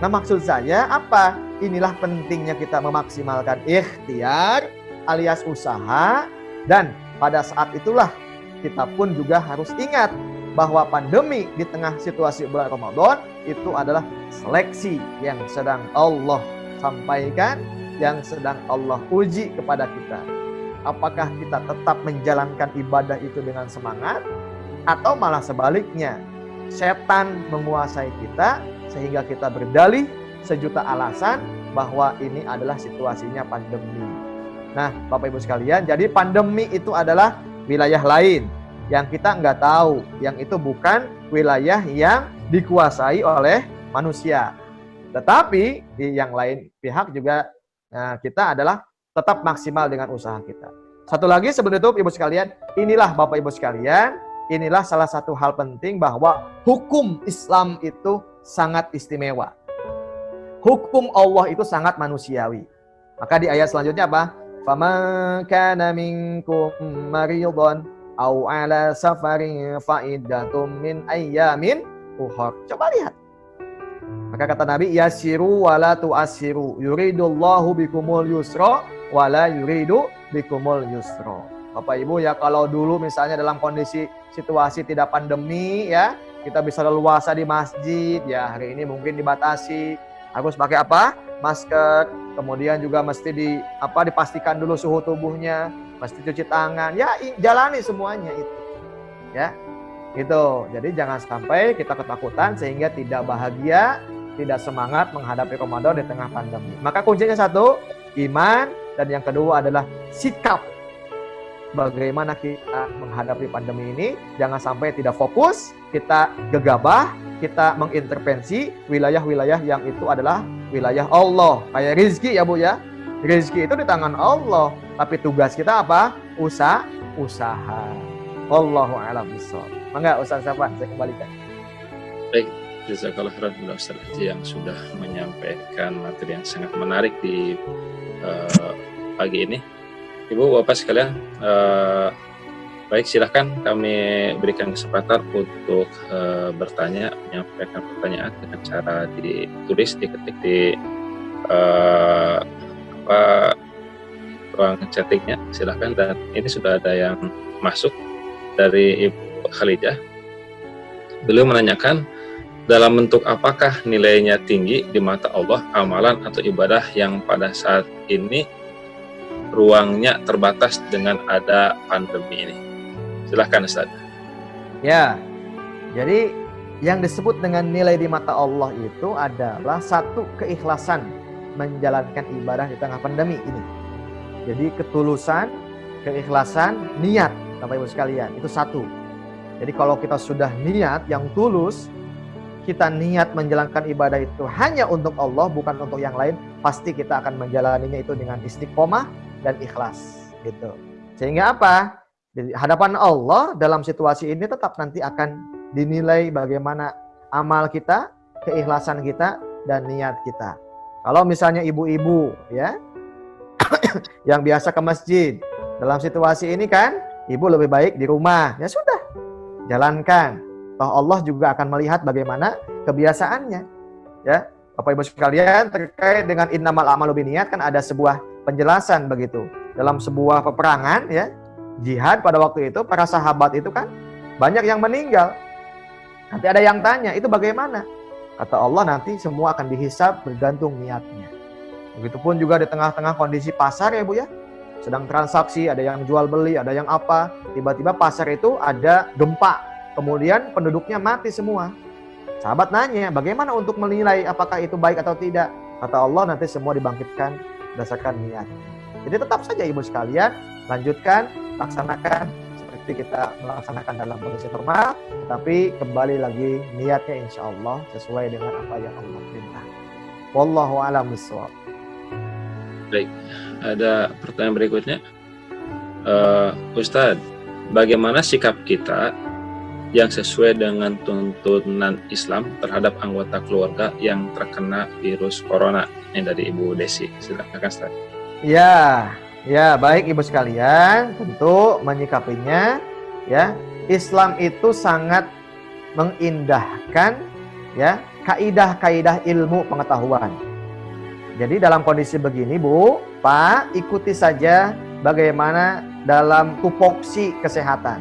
Nah, maksud saya apa? Inilah pentingnya kita memaksimalkan ikhtiar alias usaha, dan pada saat itulah kita pun juga harus ingat bahwa pandemi di tengah situasi bulan Ramadan itu adalah seleksi yang sedang Allah sampaikan, yang sedang Allah uji kepada kita. Apakah kita tetap menjalankan ibadah itu dengan semangat, atau malah sebaliknya, setan menguasai kita sehingga kita berdalih sejuta alasan bahwa ini adalah situasinya pandemi. Nah, Bapak Ibu sekalian, jadi pandemi itu adalah wilayah lain yang kita nggak tahu, yang itu bukan wilayah yang dikuasai oleh manusia. Tetapi di yang lain pihak juga kita adalah tetap maksimal dengan usaha kita. Satu lagi sebelum itu Ibu sekalian, inilah Bapak Ibu sekalian, inilah salah satu hal penting bahwa hukum Islam itu sangat istimewa. Hukum Allah itu sangat manusiawi. Maka di ayat selanjutnya apa? Faman kana minkum maridun aw ala safarin fa iddatum min ayyamin ukhra. Coba lihat. Maka kata Nabi, yasiru wala tu'assiru, yuridullahu bikumul yusra wala yuridu bikumul yusra. Bapak Ibu ya, kalau dulu misalnya dalam kondisi situasi tidak pandemi ya, kita bisa leluasa di masjid ya, hari ini mungkin dibatasi, harus pakai apa? Masker, kemudian juga mesti dipastikan dulu suhu tubuhnya, mesti cuci tangan, ya jalani semuanya itu. Ya. Gitu. Jadi jangan sampai kita ketakutan sehingga tidak bahagia, tidak semangat menghadapi Ramadan di tengah pandemi. Maka kuncinya satu, iman, dan yang kedua adalah sikap. Bagaimana kita menghadapi pandemi ini, jangan sampai tidak fokus, kita gegabah, kita mengintervensi wilayah-wilayah yang itu adalah wilayah Allah. Kayak rezeki ya Bu ya. Rezeki itu di tangan Allah, tapi tugas kita apa? Usaha. Wallahu a'lam bishawab. Mangga Ustaz Safwan, saya kembalikan. Baik, jazakallahu khairan Ustaz Haji yang sudah menyampaikan materi yang sangat menarik di pagi ini. Ibu Bapak sekalian, baik silahkan kami berikan kesempatan untuk bertanya, menyampaikan pertanyaan dengan cara ditulis, diketik di ruang chattingnya, silahkan. Dan ini sudah ada yang masuk dari Ibu Khalidah. Beliau menanyakan, dalam bentuk apakah nilainya tinggi di mata Allah amalan atau ibadah yang pada saat ini ruangnya terbatas dengan ada pandemi ini? Silahkan Ustaz. Ya, jadi yang disebut dengan nilai di mata Allah itu adalah satu, keikhlasan menjalankan ibadah di tengah pandemi ini. Jadi ketulusan, keikhlasan, niat, Bapak Ibu sekalian, itu satu. Jadi kalau kita sudah niat yang tulus, kita niat menjalankan ibadah itu hanya untuk Allah, bukan untuk yang lain, pasti kita akan menjalaninya itu dengan istiqomah dan ikhlas, gitu. Sehingga apa? Di hadapan Allah dalam situasi ini tetap nanti akan dinilai bagaimana amal kita, keikhlasan kita, dan niat kita. Kalau misalnya ibu-ibu ya yang biasa ke masjid, dalam situasi ini kan ibu lebih baik di rumah, ya sudah, jalankan. Toh Allah juga akan melihat bagaimana kebiasaannya. Ya, Bapak Ibu sekalian, terkait dengan innamal a'malu binniyat kan ada sebuah penjelasan begitu. Dalam sebuah peperangan ya, jihad pada waktu itu para sahabat itu kan banyak yang meninggal. Nanti ada yang tanya, itu bagaimana? Kata Allah, nanti semua akan dihisab bergantung niatnya. Begitupun juga di tengah-tengah kondisi pasar ya Bu ya, sedang transaksi, ada yang jual beli, ada yang apa, tiba-tiba pasar itu ada gempa, kemudian penduduknya mati semua. Sahabat nanya, bagaimana untuk menilai apakah itu baik atau tidak? Kata Allah, nanti semua dibangkitkan berdasarkan niat. Jadi tetap saja Ibu sekalian, lanjutkan, laksanakan seperti kita melaksanakan dalam kondisi normal, tapi kembali lagi niatnya insya Allah sesuai dengan apa yang Allah perintah. Wallahu a'lam bishawab. Baik, ada pertanyaan berikutnya. Ustadz, bagaimana sikap kita yang sesuai dengan tuntunan Islam terhadap anggota keluarga yang terkena virus corona. Ini dari Ibu Desi. Silakan Ustaz. Ya, baik Ibu sekalian, tentu menyikapinya ya. Islam itu sangat mengindahkan ya kaidah-kaidah ilmu pengetahuan. Jadi dalam kondisi begini Bu, Pak, ikuti saja bagaimana dalam tupoksi kesehatan.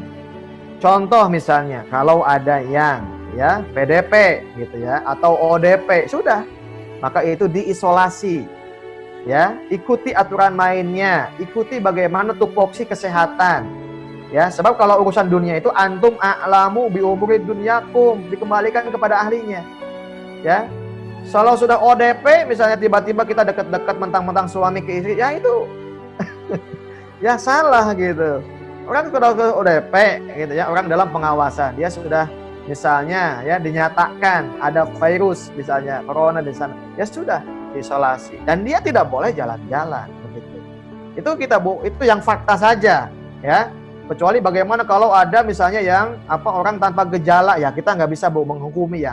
Contoh misalnya, kalau ada yang ya PDP gitu ya atau ODP, sudah, maka itu diisolasi. Ya, ikuti aturan mainnya, ikuti bagaimana tupoksi kesehatan. Ya, sebab kalau urusan dunia itu antum a'lamu bi umuri dunyakum, dikembalikan kepada ahlinya. Ya. Kalau sudah ODP misalnya tiba-tiba kita dekat-dekat mentang-mentang suami ke istri, ya itu ya salah gitu. Orang sudah ke ODP gitu ya, orang dalam pengawasan, dia sudah misalnya ya dinyatakan ada virus misalnya corona di sana. Ya sudah, isolasi dan dia tidak boleh jalan-jalan begitu. Itu yang fakta saja ya. Kecuali bagaimana kalau ada misalnya yang orang tanpa gejala, ya kita nggak bisa menghukumi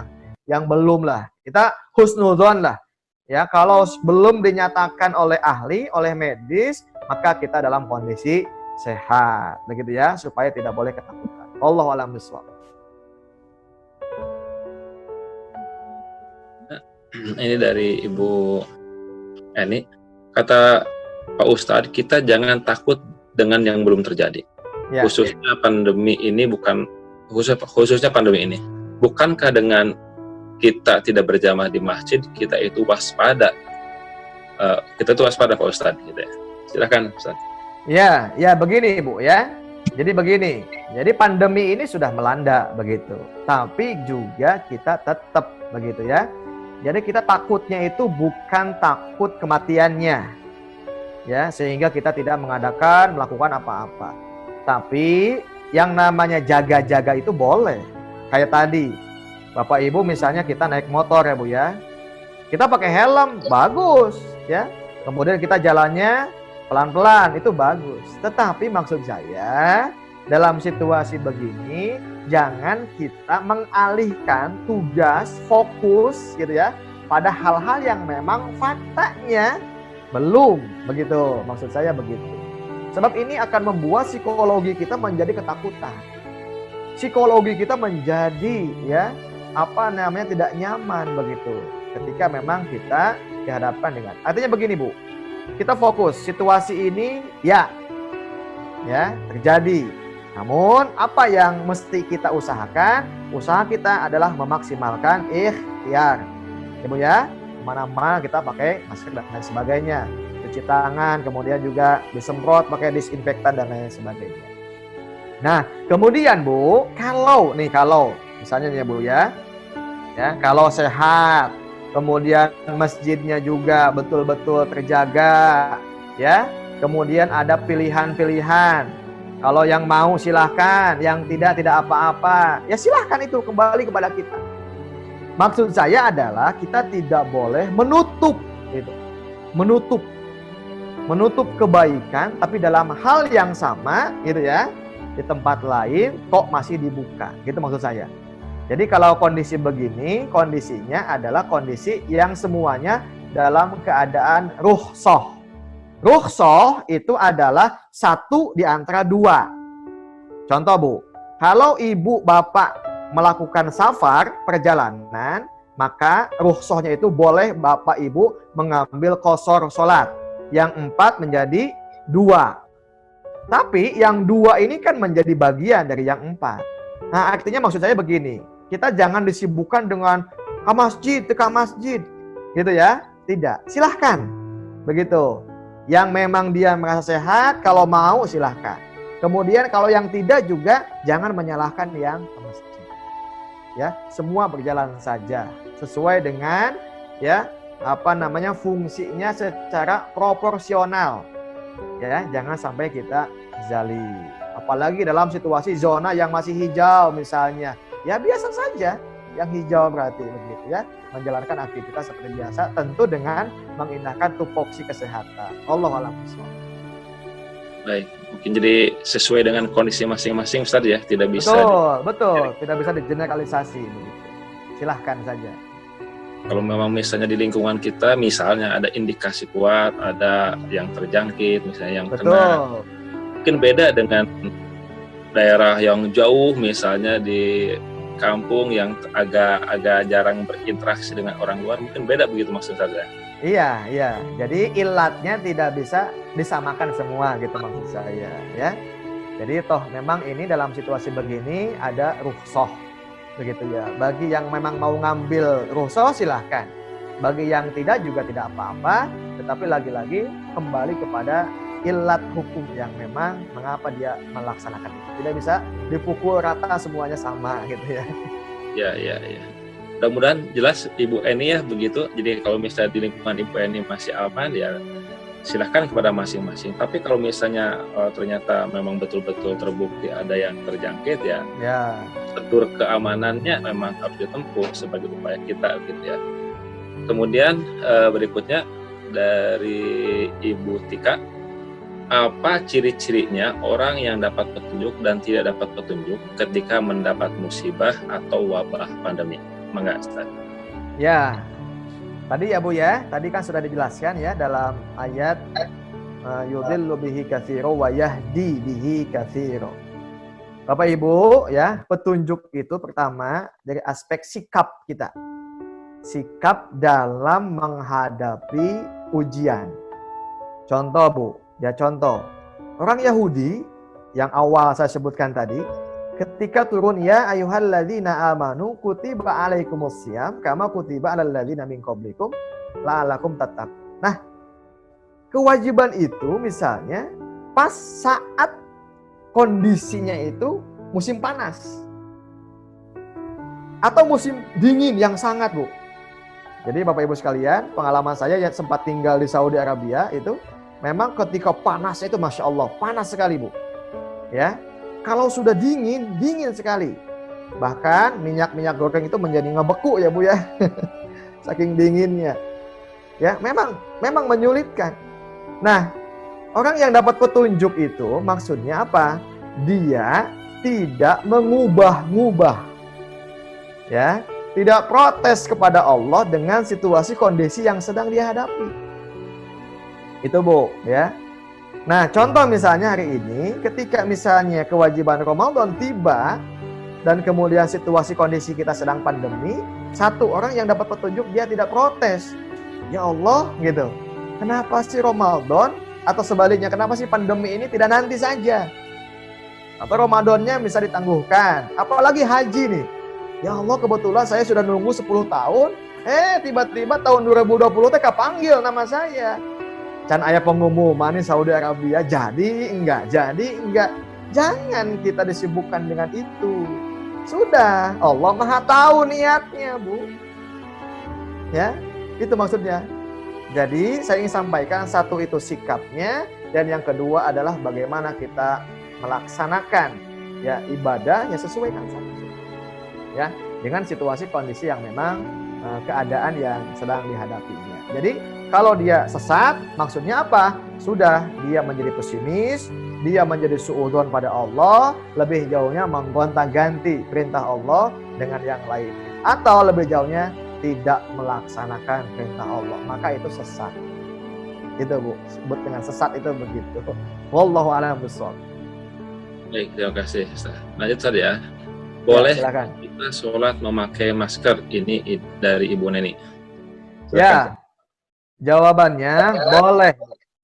yang belum lah. Kita husnudzon lah. Ya, kalau belum dinyatakan oleh ahli, oleh medis, maka kita dalam kondisi sehat, begitu ya, supaya tidak boleh ketakutan. Allahu a'lam bishawab. Ini dari Ibu Eni. Kata Pak Ustadz, kita jangan takut dengan yang belum terjadi. Ya, khususnya pandemi ini khususnya pandemi ini. Bukankah dengan kita tidak berjamaah di masjid, kita itu waspada? Kita itu waspada Pak Ustadz, gitu ya. Silakan Ustadz. Ya begini Bu ya. Jadi begini. Jadi pandemi ini sudah melanda begitu. Tapi juga kita tetap begitu ya. Jadi kita takutnya itu bukan takut kematiannya. Ya, sehingga kita tidak melakukan apa-apa. Tapi yang namanya jaga-jaga itu boleh. Kayak tadi, Bapak Ibu misalnya kita naik motor ya Bu ya. Kita pakai helm, bagus ya. Kemudian kita jalannya pelan-pelan, itu bagus. Tetapi maksud saya, dalam situasi begini, jangan kita mengalihkan tugas, fokus gitu ya, pada hal-hal yang memang faktanya belum. Begitu, maksud saya begitu. Sebab ini akan membuat psikologi kita menjadi ketakutan. Psikologi kita menjadi tidak nyaman begitu. Ketika memang kita dihadapkan dengan. Artinya begini Bu, kita fokus situasi ini ya terjadi. Namun apa yang mesti kita usahakan? Usaha kita adalah memaksimalkan ikhtiar. Ya Bu ya, kemana-mana kita pakai masker dan lain sebagainya. Cuci tangan, kemudian juga disemprot pakai disinfektan dan lain sebagainya. Nah, kemudian Bu, kalau misalnya ya Bu ya, kalau sehat, kemudian masjidnya juga betul-betul terjaga, ya, kemudian ada pilihan-pilihan. Kalau yang mau silahkan, yang tidak apa-apa, ya silahkan, itu kembali kepada kita. Maksud saya adalah kita tidak boleh menutup kebaikan, tapi dalam hal yang sama gitu ya, di tempat lain kok masih dibuka, gitu maksud saya. Jadi kalau kondisi begini, kondisinya adalah kondisi yang semuanya dalam keadaan rukhsah. Rukhsah itu adalah satu di antara dua. Contoh Bu, kalau ibu bapak melakukan safar, perjalanan, maka rukhsahnya itu boleh bapak ibu mengambil qashar sholat. Yang 4 menjadi 2. Tapi yang 2 ini kan menjadi bagian dari yang 4. Nah, artinya maksud saya begini, kita jangan disibukkan dengan ke masjid, gitu ya. Tidak, silahkan. Begitu. Yang memang dia merasa sehat, kalau mau silahkan. Kemudian kalau yang tidak juga jangan menyalahkan yang ke masjid. Ya, semua berjalan saja sesuai dengan fungsinya secara proporsional. Ya, jangan sampai kita zalim. Apalagi dalam situasi zona yang masih hijau misalnya. Ya biasa saja yang hijau berarti begitu ya. Menjalankan aktivitas seperti biasa, tentu dengan mengindahkan tupoksi kesehatan. Allahu a'lam bishawab. Baik, mungkin jadi sesuai dengan kondisi masing-masing Ustaz ya, tidak bisa. Betul, tidak bisa digeneralisasi begitu. Silahkan saja. Kalau memang misalnya di lingkungan kita, misalnya ada indikasi kuat, ada yang terjangkit, misalnya yang kena, mungkin beda dengan daerah yang jauh, misalnya di kampung yang agak jarang berinteraksi dengan orang luar, mungkin beda begitu maksud saya. Iya. Jadi ilatnya tidak bisa disamakan semua gitu maksud saya ya. Jadi toh memang ini dalam situasi begini ada rukhsah begitu ya. Bagi yang memang mau ngambil rukhsah silahkan. Bagi yang tidak juga tidak apa-apa. Tetapi lagi-lagi kembali kepada ilat hukum yang memang mengapa dia melaksanakan itu. Tidak bisa dipukul rata semuanya sama gitu ya. Ya. Mudah-mudahan jelas Ibu Eni ya begitu. Jadi kalau misalnya di lingkungan Ibu Eni masih aman ya silahkan kepada masing-masing. Tapi kalau misalnya ternyata memang betul-betul terbukti ada yang terjangkit ya. Prosedur keamanannya memang harus ditempuh sebagai upaya kita gitu ya. Kemudian berikutnya dari Ibu Tika, apa ciri-cirinya orang yang dapat petunjuk dan tidak dapat petunjuk ketika mendapat musibah atau wabah pandemi? Mangga, Ustaz. Ya, tadi ya Bu ya, tadi kan sudah dijelaskan ya dalam ayat yudhillu bihi katsira wa yahdi bihi katsira. Bapak Ibu ya, petunjuk itu pertama dari aspek sikap kita. Sikap dalam menghadapi ujian. Contoh Bu, ya contoh. Orang Yahudi yang awal saya sebutkan tadi, ketika turun ya ayyuhalladzina amanu kutiba alaikumusiyam kama kutiba alal ladzina min qablikum la'allakum tattaqun. Nah, kewajiban itu misalnya pas saat kondisinya itu musim panas atau musim dingin yang sangat, Bu. Jadi Bapak Ibu sekalian, pengalaman saya yang sempat tinggal di Saudi Arabia itu memang ketika panas itu Masya Allah, panas sekali Bu. Ya, kalau sudah dingin sekali. Bahkan minyak goreng itu menjadi ngebeku ya Bu ya. Saking dinginnya. Ya, memang menyulitkan. Nah, orang yang dapat petunjuk itu maksudnya apa? Dia tidak mengubah-ngubah. Ya, tidak protes kepada Allah dengan situasi kondisi yang sedang dihadapi. Itu Bu, ya. Nah, contoh misalnya hari ini ketika misalnya kewajiban Ramadan tiba dan kemudian situasi kondisi kita sedang pandemi, satu orang yang dapat petunjuk dia tidak protes. Ya Allah, gitu. Kenapa sih Ramadan atau sebaliknya kenapa sih pandemi ini tidak nanti saja? Atau Ramadannya bisa ditangguhkan, apalagi haji nih. Ya Allah, kebetulan saya sudah nunggu 10 tahun, tiba-tiba tahun 2020 teh kepanggil nama saya. Can aya pengumuman di Saudi Arabia, jadi enggak. Jangan kita disibukkan dengan itu. Sudah, Allah Maha tahu niatnya, Bu. Ya, itu maksudnya. Jadi, saya ingin sampaikan satu itu sikapnya dan yang kedua adalah bagaimana kita melaksanakan ya ibadah yang sesuaikan saja. Ya, dengan situasi kondisi yang memang keadaan yang sedang dihadapinya. Jadi kalau dia sesat, maksudnya apa? Sudah dia menjadi pesimis, dia menjadi suudzon pada Allah, lebih jauhnya menggonta-ganti perintah Allah dengan yang lain. Atau lebih jauhnya tidak melaksanakan perintah Allah, maka itu sesat. Itu Bu, sebut dengan sesat itu begitu. Wallahu a'lam bishawab. Baik, terima kasih. Lanjut saja. Boleh ya, kita sholat memakai masker, ini dari Ibu Neni. Silakan. Ya, jawabannya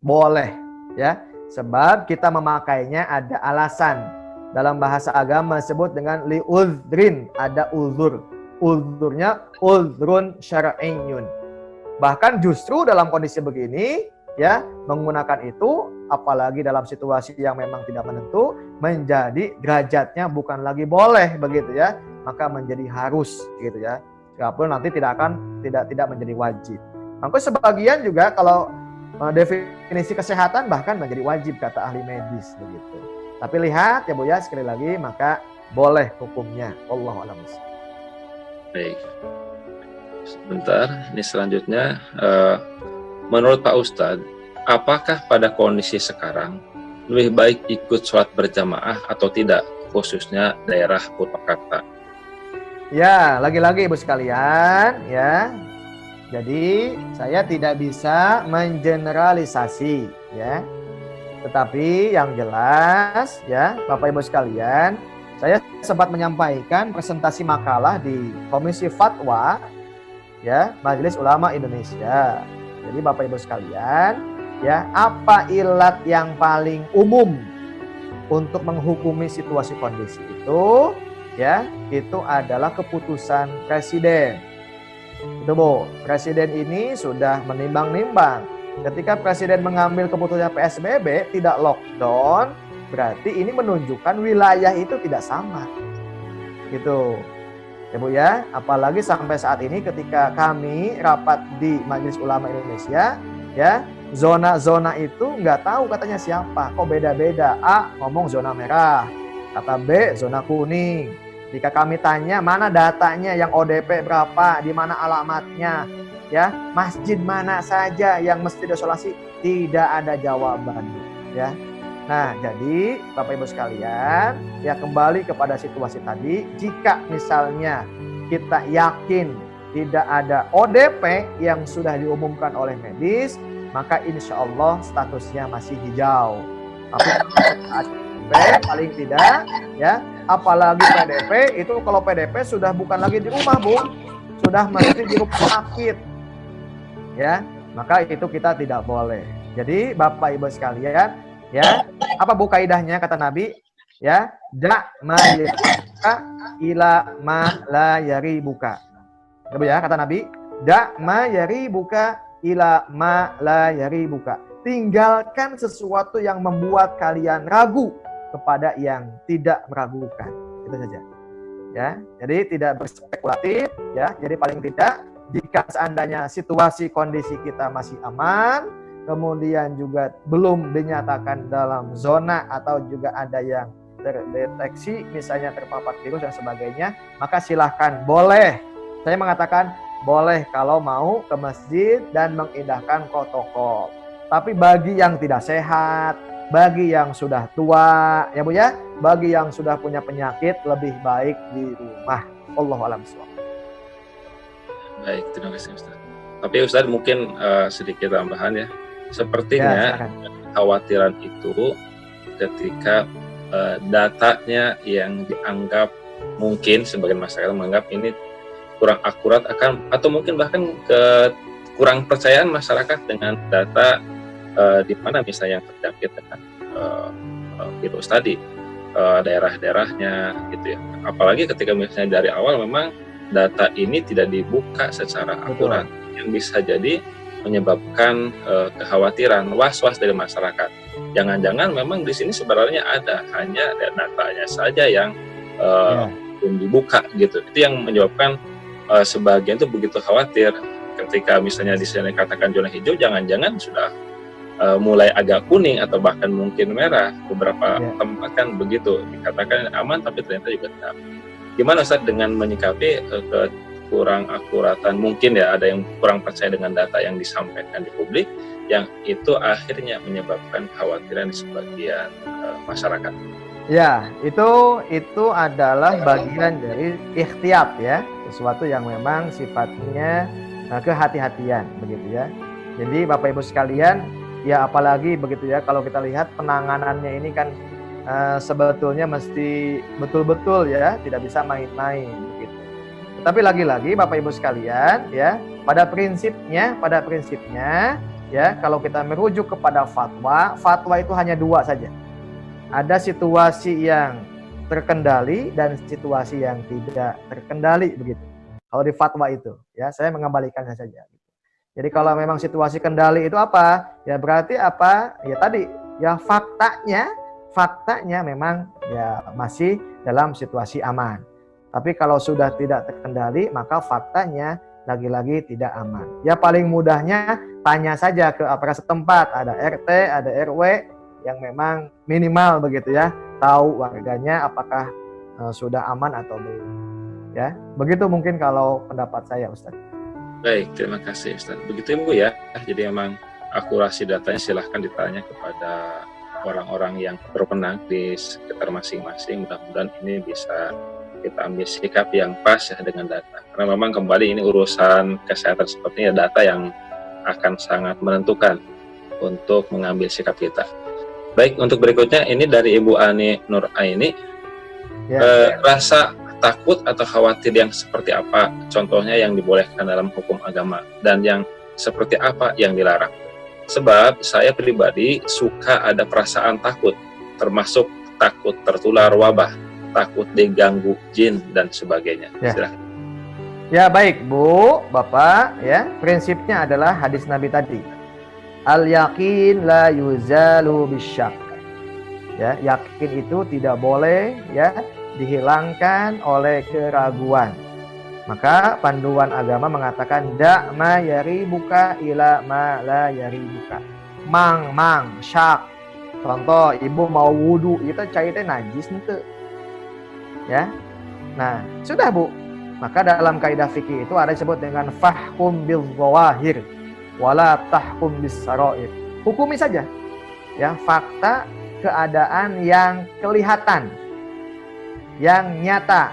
boleh ya, sebab kita memakainya ada alasan. Dalam bahasa agama disebut dengan li'udhrin, ada uzur. Uzurnya uzrun syar'iyyun. Bahkan justru dalam kondisi begini ya, menggunakan itu apalagi dalam situasi yang memang tidak menentu, menjadi derajatnya bukan lagi boleh begitu ya, maka menjadi harus gitu ya. Walaupun nanti tidak menjadi wajib. Maka sebagian juga kalau definisi kesehatan bahkan menjadi wajib kata ahli medis begitu. Tapi lihat ya Bu ya, sekali lagi maka boleh hukumnya. Wallahu a'lam. Baik. Sebentar, ini selanjutnya menurut Pak Ustadz, apakah pada kondisi sekarang lebih baik ikut sholat berjamaah atau tidak, khususnya daerah Purwakarta? Ya, lagi-lagi Ibu sekalian, ya. Jadi, saya tidak bisa mengeneralisasi, ya. Tetapi yang jelas, ya, Bapak Ibu sekalian, saya sempat menyampaikan presentasi makalah di Komisi Fatwa, ya, Majelis Ulama Indonesia. Jadi Bapak Ibu sekalian, ya, apa ilat yang paling umum untuk menghukumi situasi kondisi itu? Ya, itu adalah keputusan presiden. Itu Bu, presiden ini sudah menimbang-nimbang. Ketika presiden mengambil keputusan PSBB tidak lockdown, berarti ini menunjukkan wilayah itu tidak sama. Gitu. Ya Bu ya, apalagi sampai saat ini ketika kami rapat di Majelis Ulama Indonesia, ya, zona-zona itu nggak tahu katanya siapa, kok beda-beda. A ngomong zona merah, kata B zona kuning. Jika kami tanya mana datanya, yang ODP berapa, di mana alamatnya, ya, masjid mana saja yang mesti diisolasi, tidak ada jawaban, ya. Nah, jadi Bapak Ibu sekalian, ya, kembali kepada situasi tadi, jika misalnya kita yakin tidak ada ODP yang sudah diumumkan oleh medis, maka insya Allah statusnya masih hijau. Tapi paling tidak, ya, apalagi PDP itu, kalau PDP sudah bukan lagi di rumah Bu, sudah mesti di rumah sakit, ya, maka itu kita tidak boleh. Jadi Bapak Ibu sekalian, ya, apa Bu kaidahnya kata Nabi, ya, da ma yaribuka ila ma la yaribuka. Ya kata Nabi, da ma yaribuka ila ma la yaribuka. Tinggalkan sesuatu yang membuat kalian ragu kepada yang tidak meragukan. Itu saja. Ya, jadi tidak berspekulatif, ya. Jadi paling tidak jika seandainya situasi kondisi kita masih aman, kemudian juga belum dinyatakan dalam zona atau juga ada yang terdeteksi misalnya terpapar virus dan sebagainya, maka silahkan, boleh. Saya mengatakan boleh kalau mau ke masjid dan mengindahkan protokol. Tapi bagi yang tidak sehat, bagi yang sudah tua, ya Bu ya, bagi yang sudah punya penyakit, lebih baik di rumah. Wallahu a'lam bishawab. Baik, terima kasih Ustaz. Tapi Ustaz mungkin sedikit tambahan ya. Sepertinya Ya, kekhawatiran itu ketika datanya yang dianggap, mungkin sebagian masyarakat menganggap ini kurang akurat, akan atau mungkin bahkan kurang percayaan masyarakat dengan data di mana misalnya yang terjangkit dengan virus tadi, daerah-daerahnya gitu ya. Apalagi ketika misalnya dari awal memang data ini tidak dibuka secara akurat, yang bisa jadi menyebabkan kekhawatiran, was-was dari masyarakat. Jangan-jangan memang di sini sebenarnya ada, hanya datanya saja yang belum dibuka gitu. Itu yang menyebabkan sebagian itu begitu khawatir. Ketika misalnya di sini katakan zona hijau, jangan-jangan sudah mulai agak kuning atau bahkan mungkin merah. Beberapa tempat kan begitu, dikatakan aman tapi ternyata juga tidak. Gimana Ustaz dengan menyikapi kurang akuratan, mungkin ya ada yang kurang percaya dengan data yang disampaikan di publik, yang itu akhirnya menyebabkan kekhawatiran di sebagian masyarakat? Ya, itu adalah bagian dari ikhtiyat, ya, sesuatu yang memang sifatnya kehati-hatian begitu ya. Jadi Bapak Ibu sekalian, ya apalagi begitu ya, kalau kita lihat penanganannya ini kan sebetulnya mesti betul-betul ya, tidak bisa main-main begitu. Tetapi lagi-lagi Bapak Ibu sekalian ya, pada prinsipnya ya, kalau kita merujuk kepada fatwa itu hanya dua saja. Ada situasi yang terkendali dan situasi yang tidak terkendali begitu. Kalau di fatwa itu ya, saya mengembalikannya saja. Jadi kalau memang situasi kendali itu apa? Ya berarti apa? Ya tadi ya faktanya memang ya masih dalam situasi aman. Tapi kalau sudah tidak terkendali, maka faktanya lagi-lagi tidak aman. Ya paling mudahnya tanya saja ke aparat setempat, ada RT, ada RW yang memang minimal begitu ya, tahu warganya apakah sudah aman atau belum. Ya, begitu mungkin kalau pendapat saya, Ustaz. Baik, terima kasih Ustaz. Begitu Ibu ya. Jadi memang akurasi datanya silahkan ditanya kepada orang-orang yang berwenang di sekitar masing-masing. Mudah-mudahan ini bisa kita ambil sikap yang pas ya dengan data. Karena memang kembali ini urusan kesehatan sepertinya data yang akan sangat menentukan untuk mengambil sikap kita. Baik, untuk berikutnya ini dari Ibu Ani Nur Aini. Rasa takut atau khawatir yang seperti apa contohnya yang dibolehkan dalam hukum agama dan yang seperti apa yang dilarang? Sebab saya pribadi suka ada perasaan takut, termasuk takut tertular wabah, takut diganggu jin dan sebagainya. Silahkan. Ya baik Bu, Bapak, ya prinsipnya adalah hadis Nabi tadi. Al yakin la yuzalu bisyak. Ya, yakin itu tidak boleh ya dihilangkan oleh keraguan. Maka panduan agama mengatakan da ma yaribuka ila ma la yaribuka. Mang syak. Contoh ibu mau wudu itu cairnya najis ente. Ya. Nah, sudah Bu. Maka dalam kaidah fikih itu ada disebut dengan fahkum bil zawahir wala tahkum bis sarair. Hukumi saja. Ya, fakta keadaan yang kelihatan, yang nyata,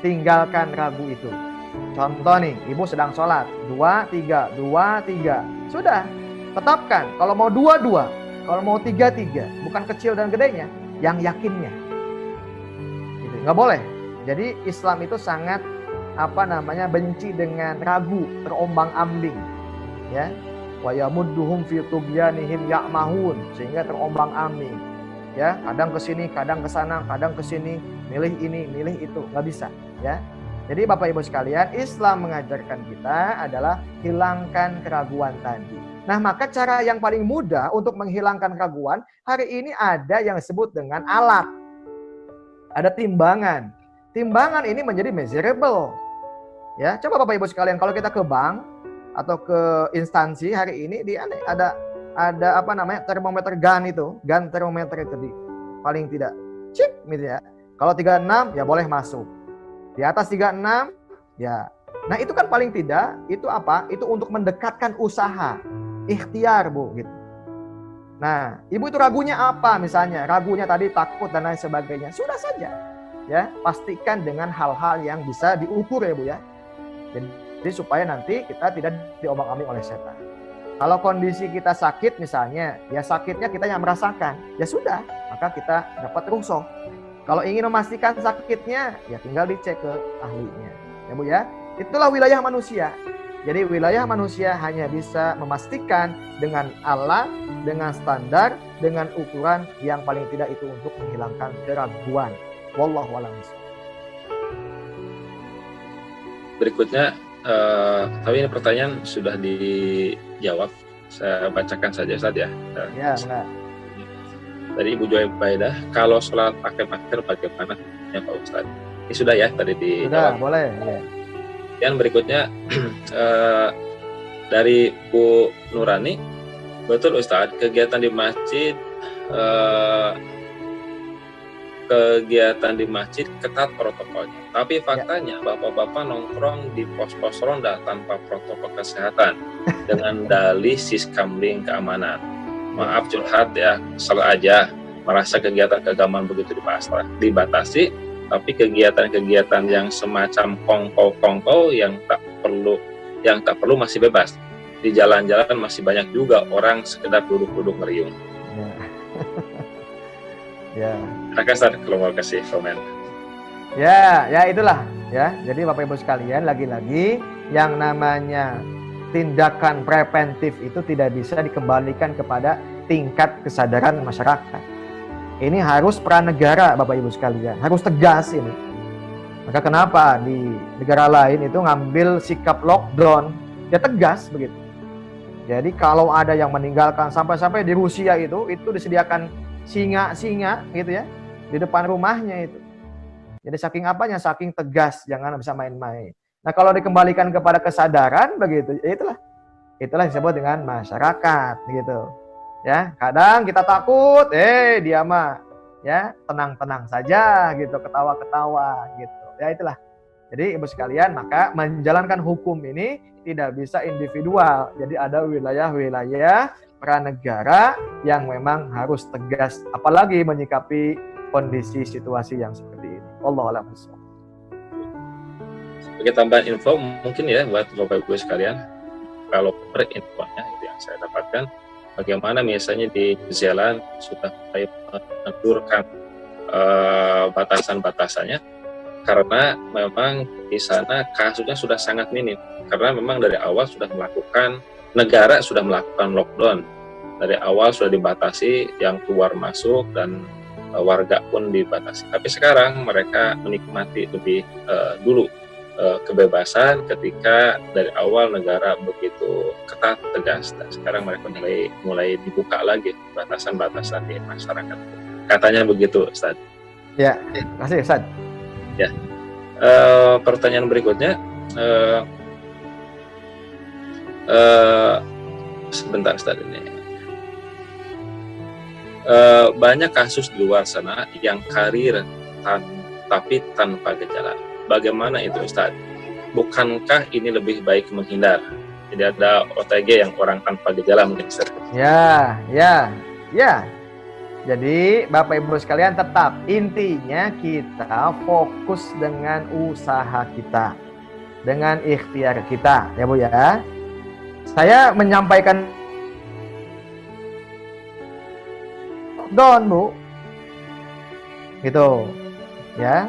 tinggalkan ragu itu. Contoh nih, ibu sedang sholat 2, 3, 2, 3. Sudah, tetapkan. Kalau mau 2, 2. Kalau mau 3, 3. Bukan kecil dan gedenya, yang yakinnya. Gitu. Nggak boleh. Jadi Islam itu sangat benci dengan ragu, terombang-ambing. Ya. Wa yamudduhum fi tughyanihim ya'mahun, sehingga terombang-ambing. Ya, kadang ke sini, kadang ke sana, kadang ke sini, milih ini, milih itu, nggak bisa, ya. Jadi Bapak Ibu sekalian, Islam mengajarkan kita adalah hilangkan keraguan tadi. Nah, maka cara yang paling mudah untuk menghilangkan keraguan, hari ini ada yang disebut dengan alat. Ada timbangan. Timbangan ini menjadi measurable. Ya, coba Bapak Ibu sekalian, kalau kita ke bank atau ke instansi hari ini ada termometer gun termometer itu paling tidak cip gitu ya. Kalau 36 ya boleh masuk. Di atas 36 ya. Nah, itu kan paling tidak itu apa? Itu untuk mendekatkan usaha, ikhtiar Bu gitu. Nah, ibu itu ragunya apa misalnya? Ragunya tadi takut dan lain sebagainya. Sudah saja. Ya, pastikan dengan hal-hal yang bisa diukur ya Bu ya. Jadi supaya nanti kita tidak diombang-ambing oleh setan. Kalau kondisi kita sakit misalnya, ya sakitnya kita yang merasakan. Ya sudah, maka kita dapat rukhsah. Kalau ingin memastikan sakitnya, ya tinggal dicek ke ahlinya. Ya Bu ya, itulah wilayah manusia. Jadi wilayah manusia hanya bisa memastikan dengan alat, dengan standar, dengan ukuran yang paling tidak itu untuk menghilangkan keraguan. Wallahu a'lam. Berikutnya, tapi ini pertanyaan sudah dijawab. Saya bacakan saja Ustaz ya. Ya, benar. Dari Ibu Joy Baidah, kalau sholat pakai masker bagaimana ya Pak Ustaz? Ini sudah ya tadi dijawab. Sudah, boleh. Ya. Yang berikutnya dari Bu Nurani, betul Ustaz, kegiatan di masjid ketat protokolnya. Tapi faktanya bapak-bapak nongkrong di pos-pos ronda tanpa protokol kesehatan dengan dalih siskamling keamanan. Maaf curhat ya, salah aja merasa kegiatan keagamaan begitu dibatasi, tapi kegiatan-kegiatan yang semacam kongko-kongko yang tak perlu masih bebas. Di jalan-jalan masih banyak juga orang sekedar duduk-duduk ngeriung. Ya. Silakan Ustaz kalau mau kasih komen. Ya itulah ya. Jadi Bapak Ibu sekalian, lagi-lagi yang namanya tindakan preventif itu tidak bisa dikembalikan kepada tingkat kesadaran masyarakat. Ini harus peran negara Bapak Ibu sekalian, harus tegas ini. Maka kenapa di negara lain itu ngambil sikap lockdown, ya tegas begitu. Jadi kalau ada yang meninggalkan, sampai-sampai di Rusia itu disediakan singa gitu ya di depan rumahnya itu. Jadi saking apanya, saking tegas, jangan bisa main-main. Nah, kalau dikembalikan kepada kesadaran begitu, ya itulah disebut dengan masyarakat gitu. Ya, kadang kita takut, dia mah ya tenang-tenang saja gitu, ketawa-ketawa gitu. Ya itulah. Jadi Ibu sekalian, maka menjalankan hukum ini tidak bisa individual. Jadi ada wilayah-wilayah pranegara yang memang harus tegas, apalagi menyikapi kondisi situasi yang seperti ini. Wallahu a'lam bishawab. Sebagai tambahan info mungkin ya buat Bapak Ibu sekalian, kalau infonya itu yang saya dapatkan, bagaimana misalnya di New Zealand sudah mulai mengendurkan batasan-batasannya, karena memang di sana kasusnya sudah sangat minim, karena memang dari awal negara sudah melakukan lockdown, dari awal sudah dibatasi yang keluar masuk dan warga pun dibatasi. Tapi sekarang mereka menikmati lebih dulu kebebasan ketika dari awal negara begitu ketat tegas, dan sekarang mereka mulai dibuka lagi batasan-batasan di masyarakat. Katanya begitu, Ustaz. Ya, terima kasih Ustaz. Ya, pertanyaan berikutnya, sebentar Ustaz ini. Banyak kasus di luar sana yang karir tapi tanpa gejala. Bagaimana itu Ustaz? Bukankah ini lebih baik menghindar? Jadi ada OTG yang orang tanpa gejala mungkin Ustaz. Ya. Jadi Bapak Ibu sekalian, tetap intinya kita fokus dengan usaha kita, dengan ikhtiar kita, ya Bu ya. Saya menyampaikan lockdown Bu, gitu ya.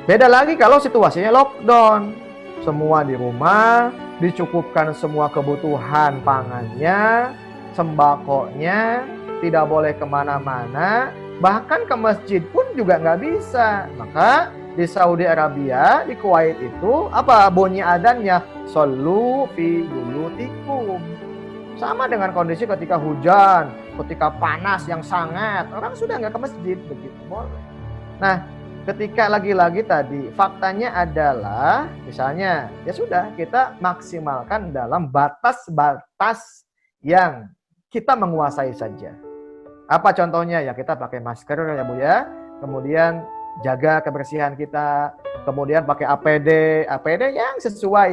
Beda lagi kalau situasinya lockdown, semua di rumah, dicukupkan semua kebutuhan pangannya, sembakonya, tidak boleh kemana-mana, bahkan ke masjid pun juga nggak bisa. Maka di Saudi Arabia, di Kuwait itu apa bunyi adzannya? Shollu fi buyutikum. Sama dengan kondisi ketika hujan, ketika panas yang sangat, orang sudah nggak ke masjid, begitu boleh. Nah, ketika lagi-lagi tadi faktanya adalah misalnya ya sudah, kita maksimalkan dalam batas-batas yang kita menguasai saja. Apa contohnya? Ya kita pakai masker ya Bu ya, kemudian jaga kebersihan kita, kemudian pakai APD yang sesuai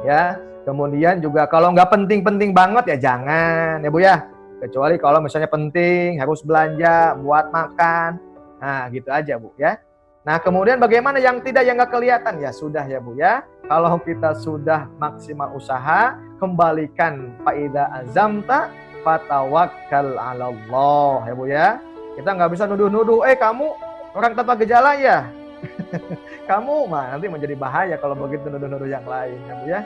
ya. Kemudian juga kalau nggak penting-penting banget ya jangan ya Bu ya, kecuali kalau misalnya penting harus belanja buat makan. Nah, gitu aja Bu ya. Nah, kemudian bagaimana yang nggak kelihatan? Ya sudah ya Bu ya. Kalau kita sudah maksimal usaha, kembalikan faida azamta fatawakkal 'alallah ya Bu ya. Kita nggak bisa nuduh-nuduh, kamu orang tanpa gejala ya. Kamu mah nanti menjadi bahaya kalau begitu nuduh-nuduh yang lain ya Bu ya.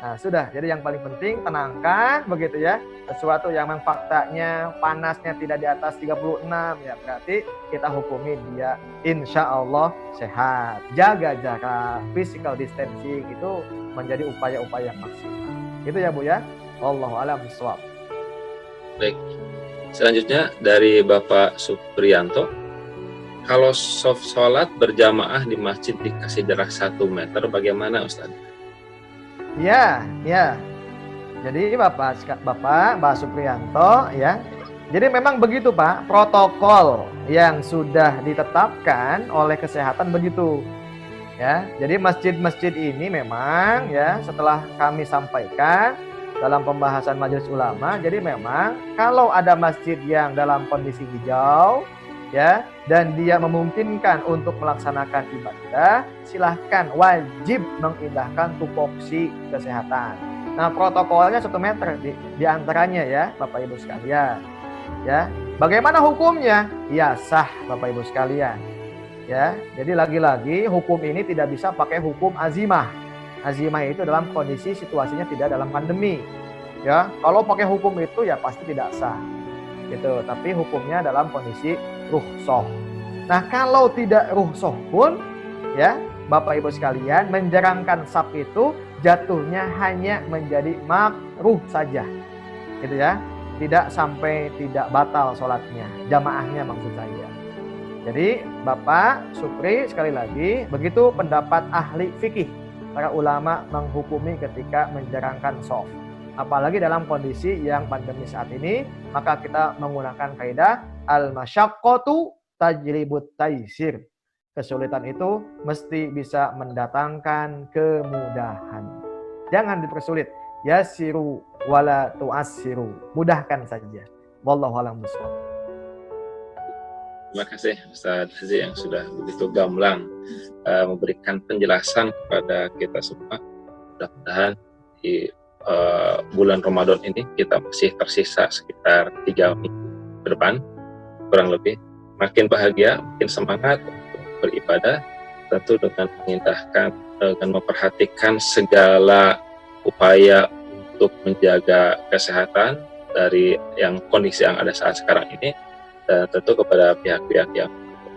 Nah, sudah. Jadi yang paling penting tenangkan begitu ya. Sesuatu yang memang faktanya panasnya tidak di atas 36 ya berarti kita hukumi dia insya Allah sehat. Jaga jarak, physical distancing itu menjadi upaya-upaya yang maksimal. Itu ya Bu ya. Wallahu a'lam bishawab. Baik. Selanjutnya dari Bapak Supriyanto. Kalau sholat berjamaah di masjid dikasih jarak 1 meter, bagaimana Ustaz? Ya. Jadi Bapak Supriyanto ya. Jadi memang begitu Pak, protokol yang sudah ditetapkan oleh kesehatan begitu. Ya. Jadi masjid-masjid ini memang ya setelah kami sampaikan dalam pembahasan Majelis Ulama, jadi memang kalau ada masjid yang dalam kondisi hijau ya dan dia memungkinkan untuk melaksanakan ibadah, silahkan wajib mengindahkan tupoksi kesehatan. Nah, protokolnya 1 meter di antaranya ya Bapak Ibu sekalian. Ya, bagaimana hukumnya? Ya sah Bapak Ibu sekalian. Ya, jadi lagi-lagi hukum ini tidak bisa pakai hukum azimah. Azimah itu dalam kondisi situasinya tidak dalam pandemi. Ya, kalau pakai hukum itu ya pasti tidak sah. Gitu. Tapi hukumnya dalam kondisi rukhsah. Nah, kalau tidak rukhsah pun ya, Bapak Ibu sekalian, menjerangkan saf itu jatuhnya hanya menjadi makruh saja. Gitu ya. Tidak sampai tidak batal sholatnya, jamaahnya maksud saya. Jadi Bapak Supri sekali lagi, begitu pendapat ahli fikih. Para ulama menghukumi ketika menjerangkan shaf. Apalagi dalam kondisi yang pandemi saat ini, maka kita menggunakan kaidah al-masyaqqatu tajlibut taisir. Kesulitan itu mesti bisa mendatangkan kemudahan. Jangan dipersulit. Yasiru wala tu'assiru. Mudahkan saja. Wallahu a'lam bishawab. Terima kasih Ustaz Haji yang sudah begitu gamblang memberikan penjelasan kepada kita semua. Mudah-mudahan di bulan Ramadan ini kita masih tersisa sekitar 3 minggu ke depan kurang lebih, makin bahagia, makin semangat untuk beribadah, tentu dengan mengindahkan, dengan memperhatikan segala upaya untuk menjaga kesehatan dari yang kondisi yang ada saat sekarang ini, dan tentu kepada pihak-pihak yang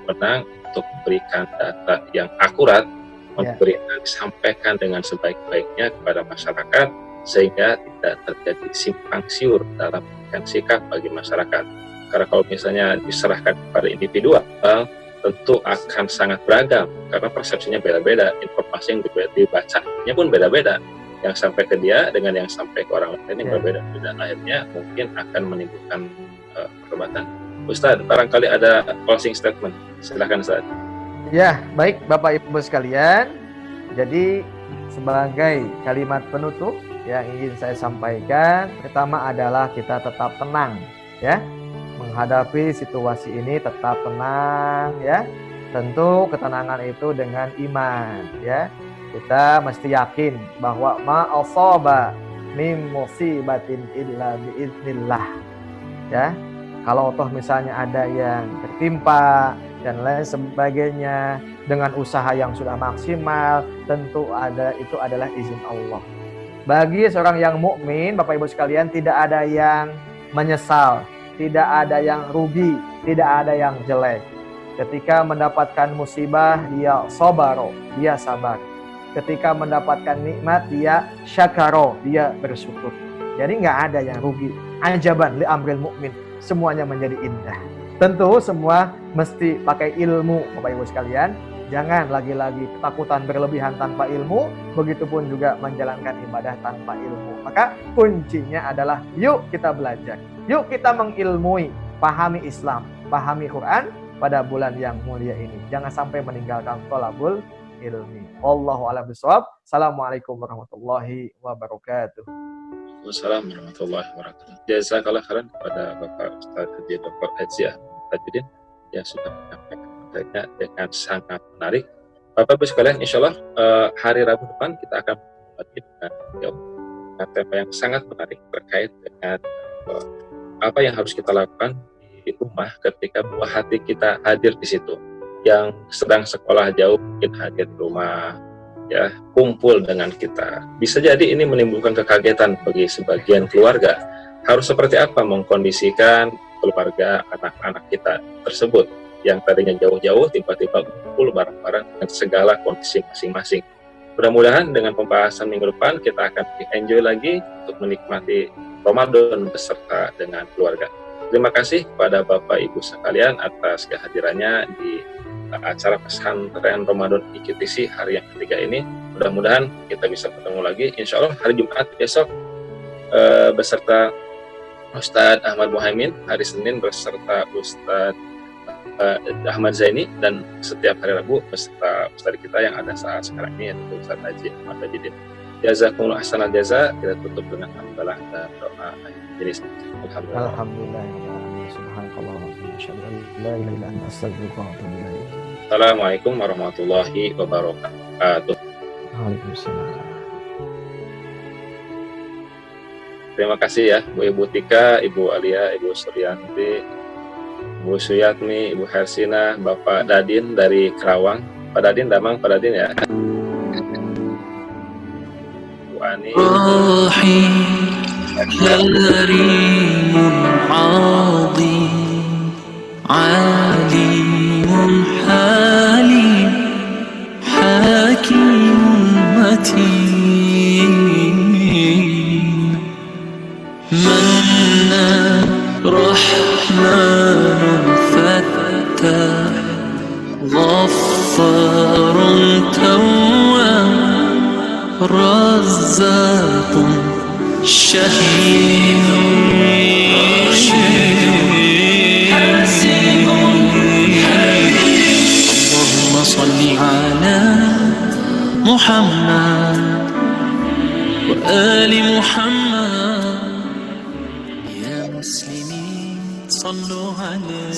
berwenang untuk memberikan data yang akurat, memberikan disampaikan dengan sebaik-baiknya kepada masyarakat sehingga tidak terjadi simpang siur dalam memberikan sikap bagi masyarakat. Karena kalau misalnya diserahkan kepada individual, tentu akan sangat beragam karena persepsinya beda-beda, informasi yang dibacanya pun beda-beda, yang sampai ke dia dengan yang sampai ke orang lain yang berbeda-beda, akhirnya mungkin akan menimbulkan perdebatan. Ustadz, barangkali ada closing statement, silakan Ustadz. Ya, baik Bapak Ibu sekalian, jadi sebagai kalimat penutup yang ingin saya sampaikan, pertama adalah kita tetap tenang ya, menghadapi situasi ini tetap tenang ya. Tentu ketenangan itu dengan iman ya. Kita mesti yakin bahwa ma asaba min musibatin illa biiznillah ya. Kalau toh misalnya ada yang tertimpa dan lain sebagainya dengan usaha yang sudah maksimal, tentu itu adalah izin Allah. Bagi seorang yang mukmin, Bapak Ibu sekalian, tidak ada yang menyesal, tidak ada yang rugi, tidak ada yang jelek. Ketika mendapatkan musibah, dia sabaro, dia sabar. Ketika mendapatkan nikmat, dia syakaro, dia bersyukur. Jadi nggak ada yang rugi. Ajaban li amril mukmin, semuanya menjadi indah. Tentu semua mesti pakai ilmu, Bapak Ibu sekalian. Jangan lagi-lagi ketakutan berlebihan tanpa ilmu, begitupun juga menjalankan ibadah tanpa ilmu. Maka kuncinya adalah yuk kita belajar, yuk kita mengilmui, pahami Islam, pahami Quran pada bulan yang mulia ini. Jangan sampai meninggalkan thalabul ilmi. Wallahu a'lam bishawab. Assalamualaikum warahmatullahi wabarakatuh. Wassalamualaikum warahmatullahi wabarakatuh. Jazakallah khairan kepada Bapak Ustaz Haji Dr. Haji Ahmad Tajuddin yang sudah menyampaikan materinya dengan sangat menarik. Bapak Ibu sekalian, insya Allah hari Rabu depan kita akan lagi dengan tema yang sangat menarik terkait dengan apa yang harus kita lakukan di rumah ketika buah hati kita hadir di situ. Yang sedang sekolah jauh mungkin hadir di rumah, ya, kumpul dengan kita. Bisa jadi ini menimbulkan kekagetan bagi sebagian keluarga. Harus seperti apa mengkondisikan keluarga anak-anak kita tersebut yang tadinya jauh-jauh tiba-tiba kumpul bareng-bareng dengan segala kondisi masing-masing. Mudah-mudahan dengan pembahasan minggu depan kita akan enjoy lagi untuk menikmati Ramadan beserta dengan keluarga. Terima kasih kepada Bapak Ibu sekalian atas kehadirannya di acara pesantren Ramadan IQTC hari yang ketiga ini. Mudah-mudahan kita bisa ketemu lagi insya Allah hari Jumat besok beserta Ustadz Ahmad Muhaimin, hari Senin beserta Ustadz Ahmad Zaini, dan setiap hari Rabu beserta Ustadz kita yang ada saat sekarang ini yaitu Ustadz Haji Ahmad Tajuddin. Jazakumullah ahsanal jaza. Kita tutup dengan hamdalah dan doa. Jadi alhamdulillah. Subhanakallah wa bihamdihi la ilaha illa anta astaghfiruka wa atubu ilaik. Assalamualaikum warahmatullahi wabarakatuh. Waalaikumsalam. Terima kasih ya Bu Ibu Tika, Ibu Alia, Ibu Suryanti, Bu Suyatmi, Ibu Hersina, Bapak Dadin dari Kerawang. Pak Dadin, Damang, Pak Dadin ya. Bu Ani. كريم عظيم عليم حليم حكيم متين منان رحمن فتاح غفار تواب رزاق شهيد اللهم صل على محمد وآل محمد. صلوا عليه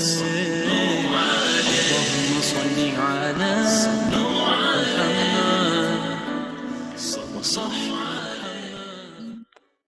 اللهم صل على محمد وصحبه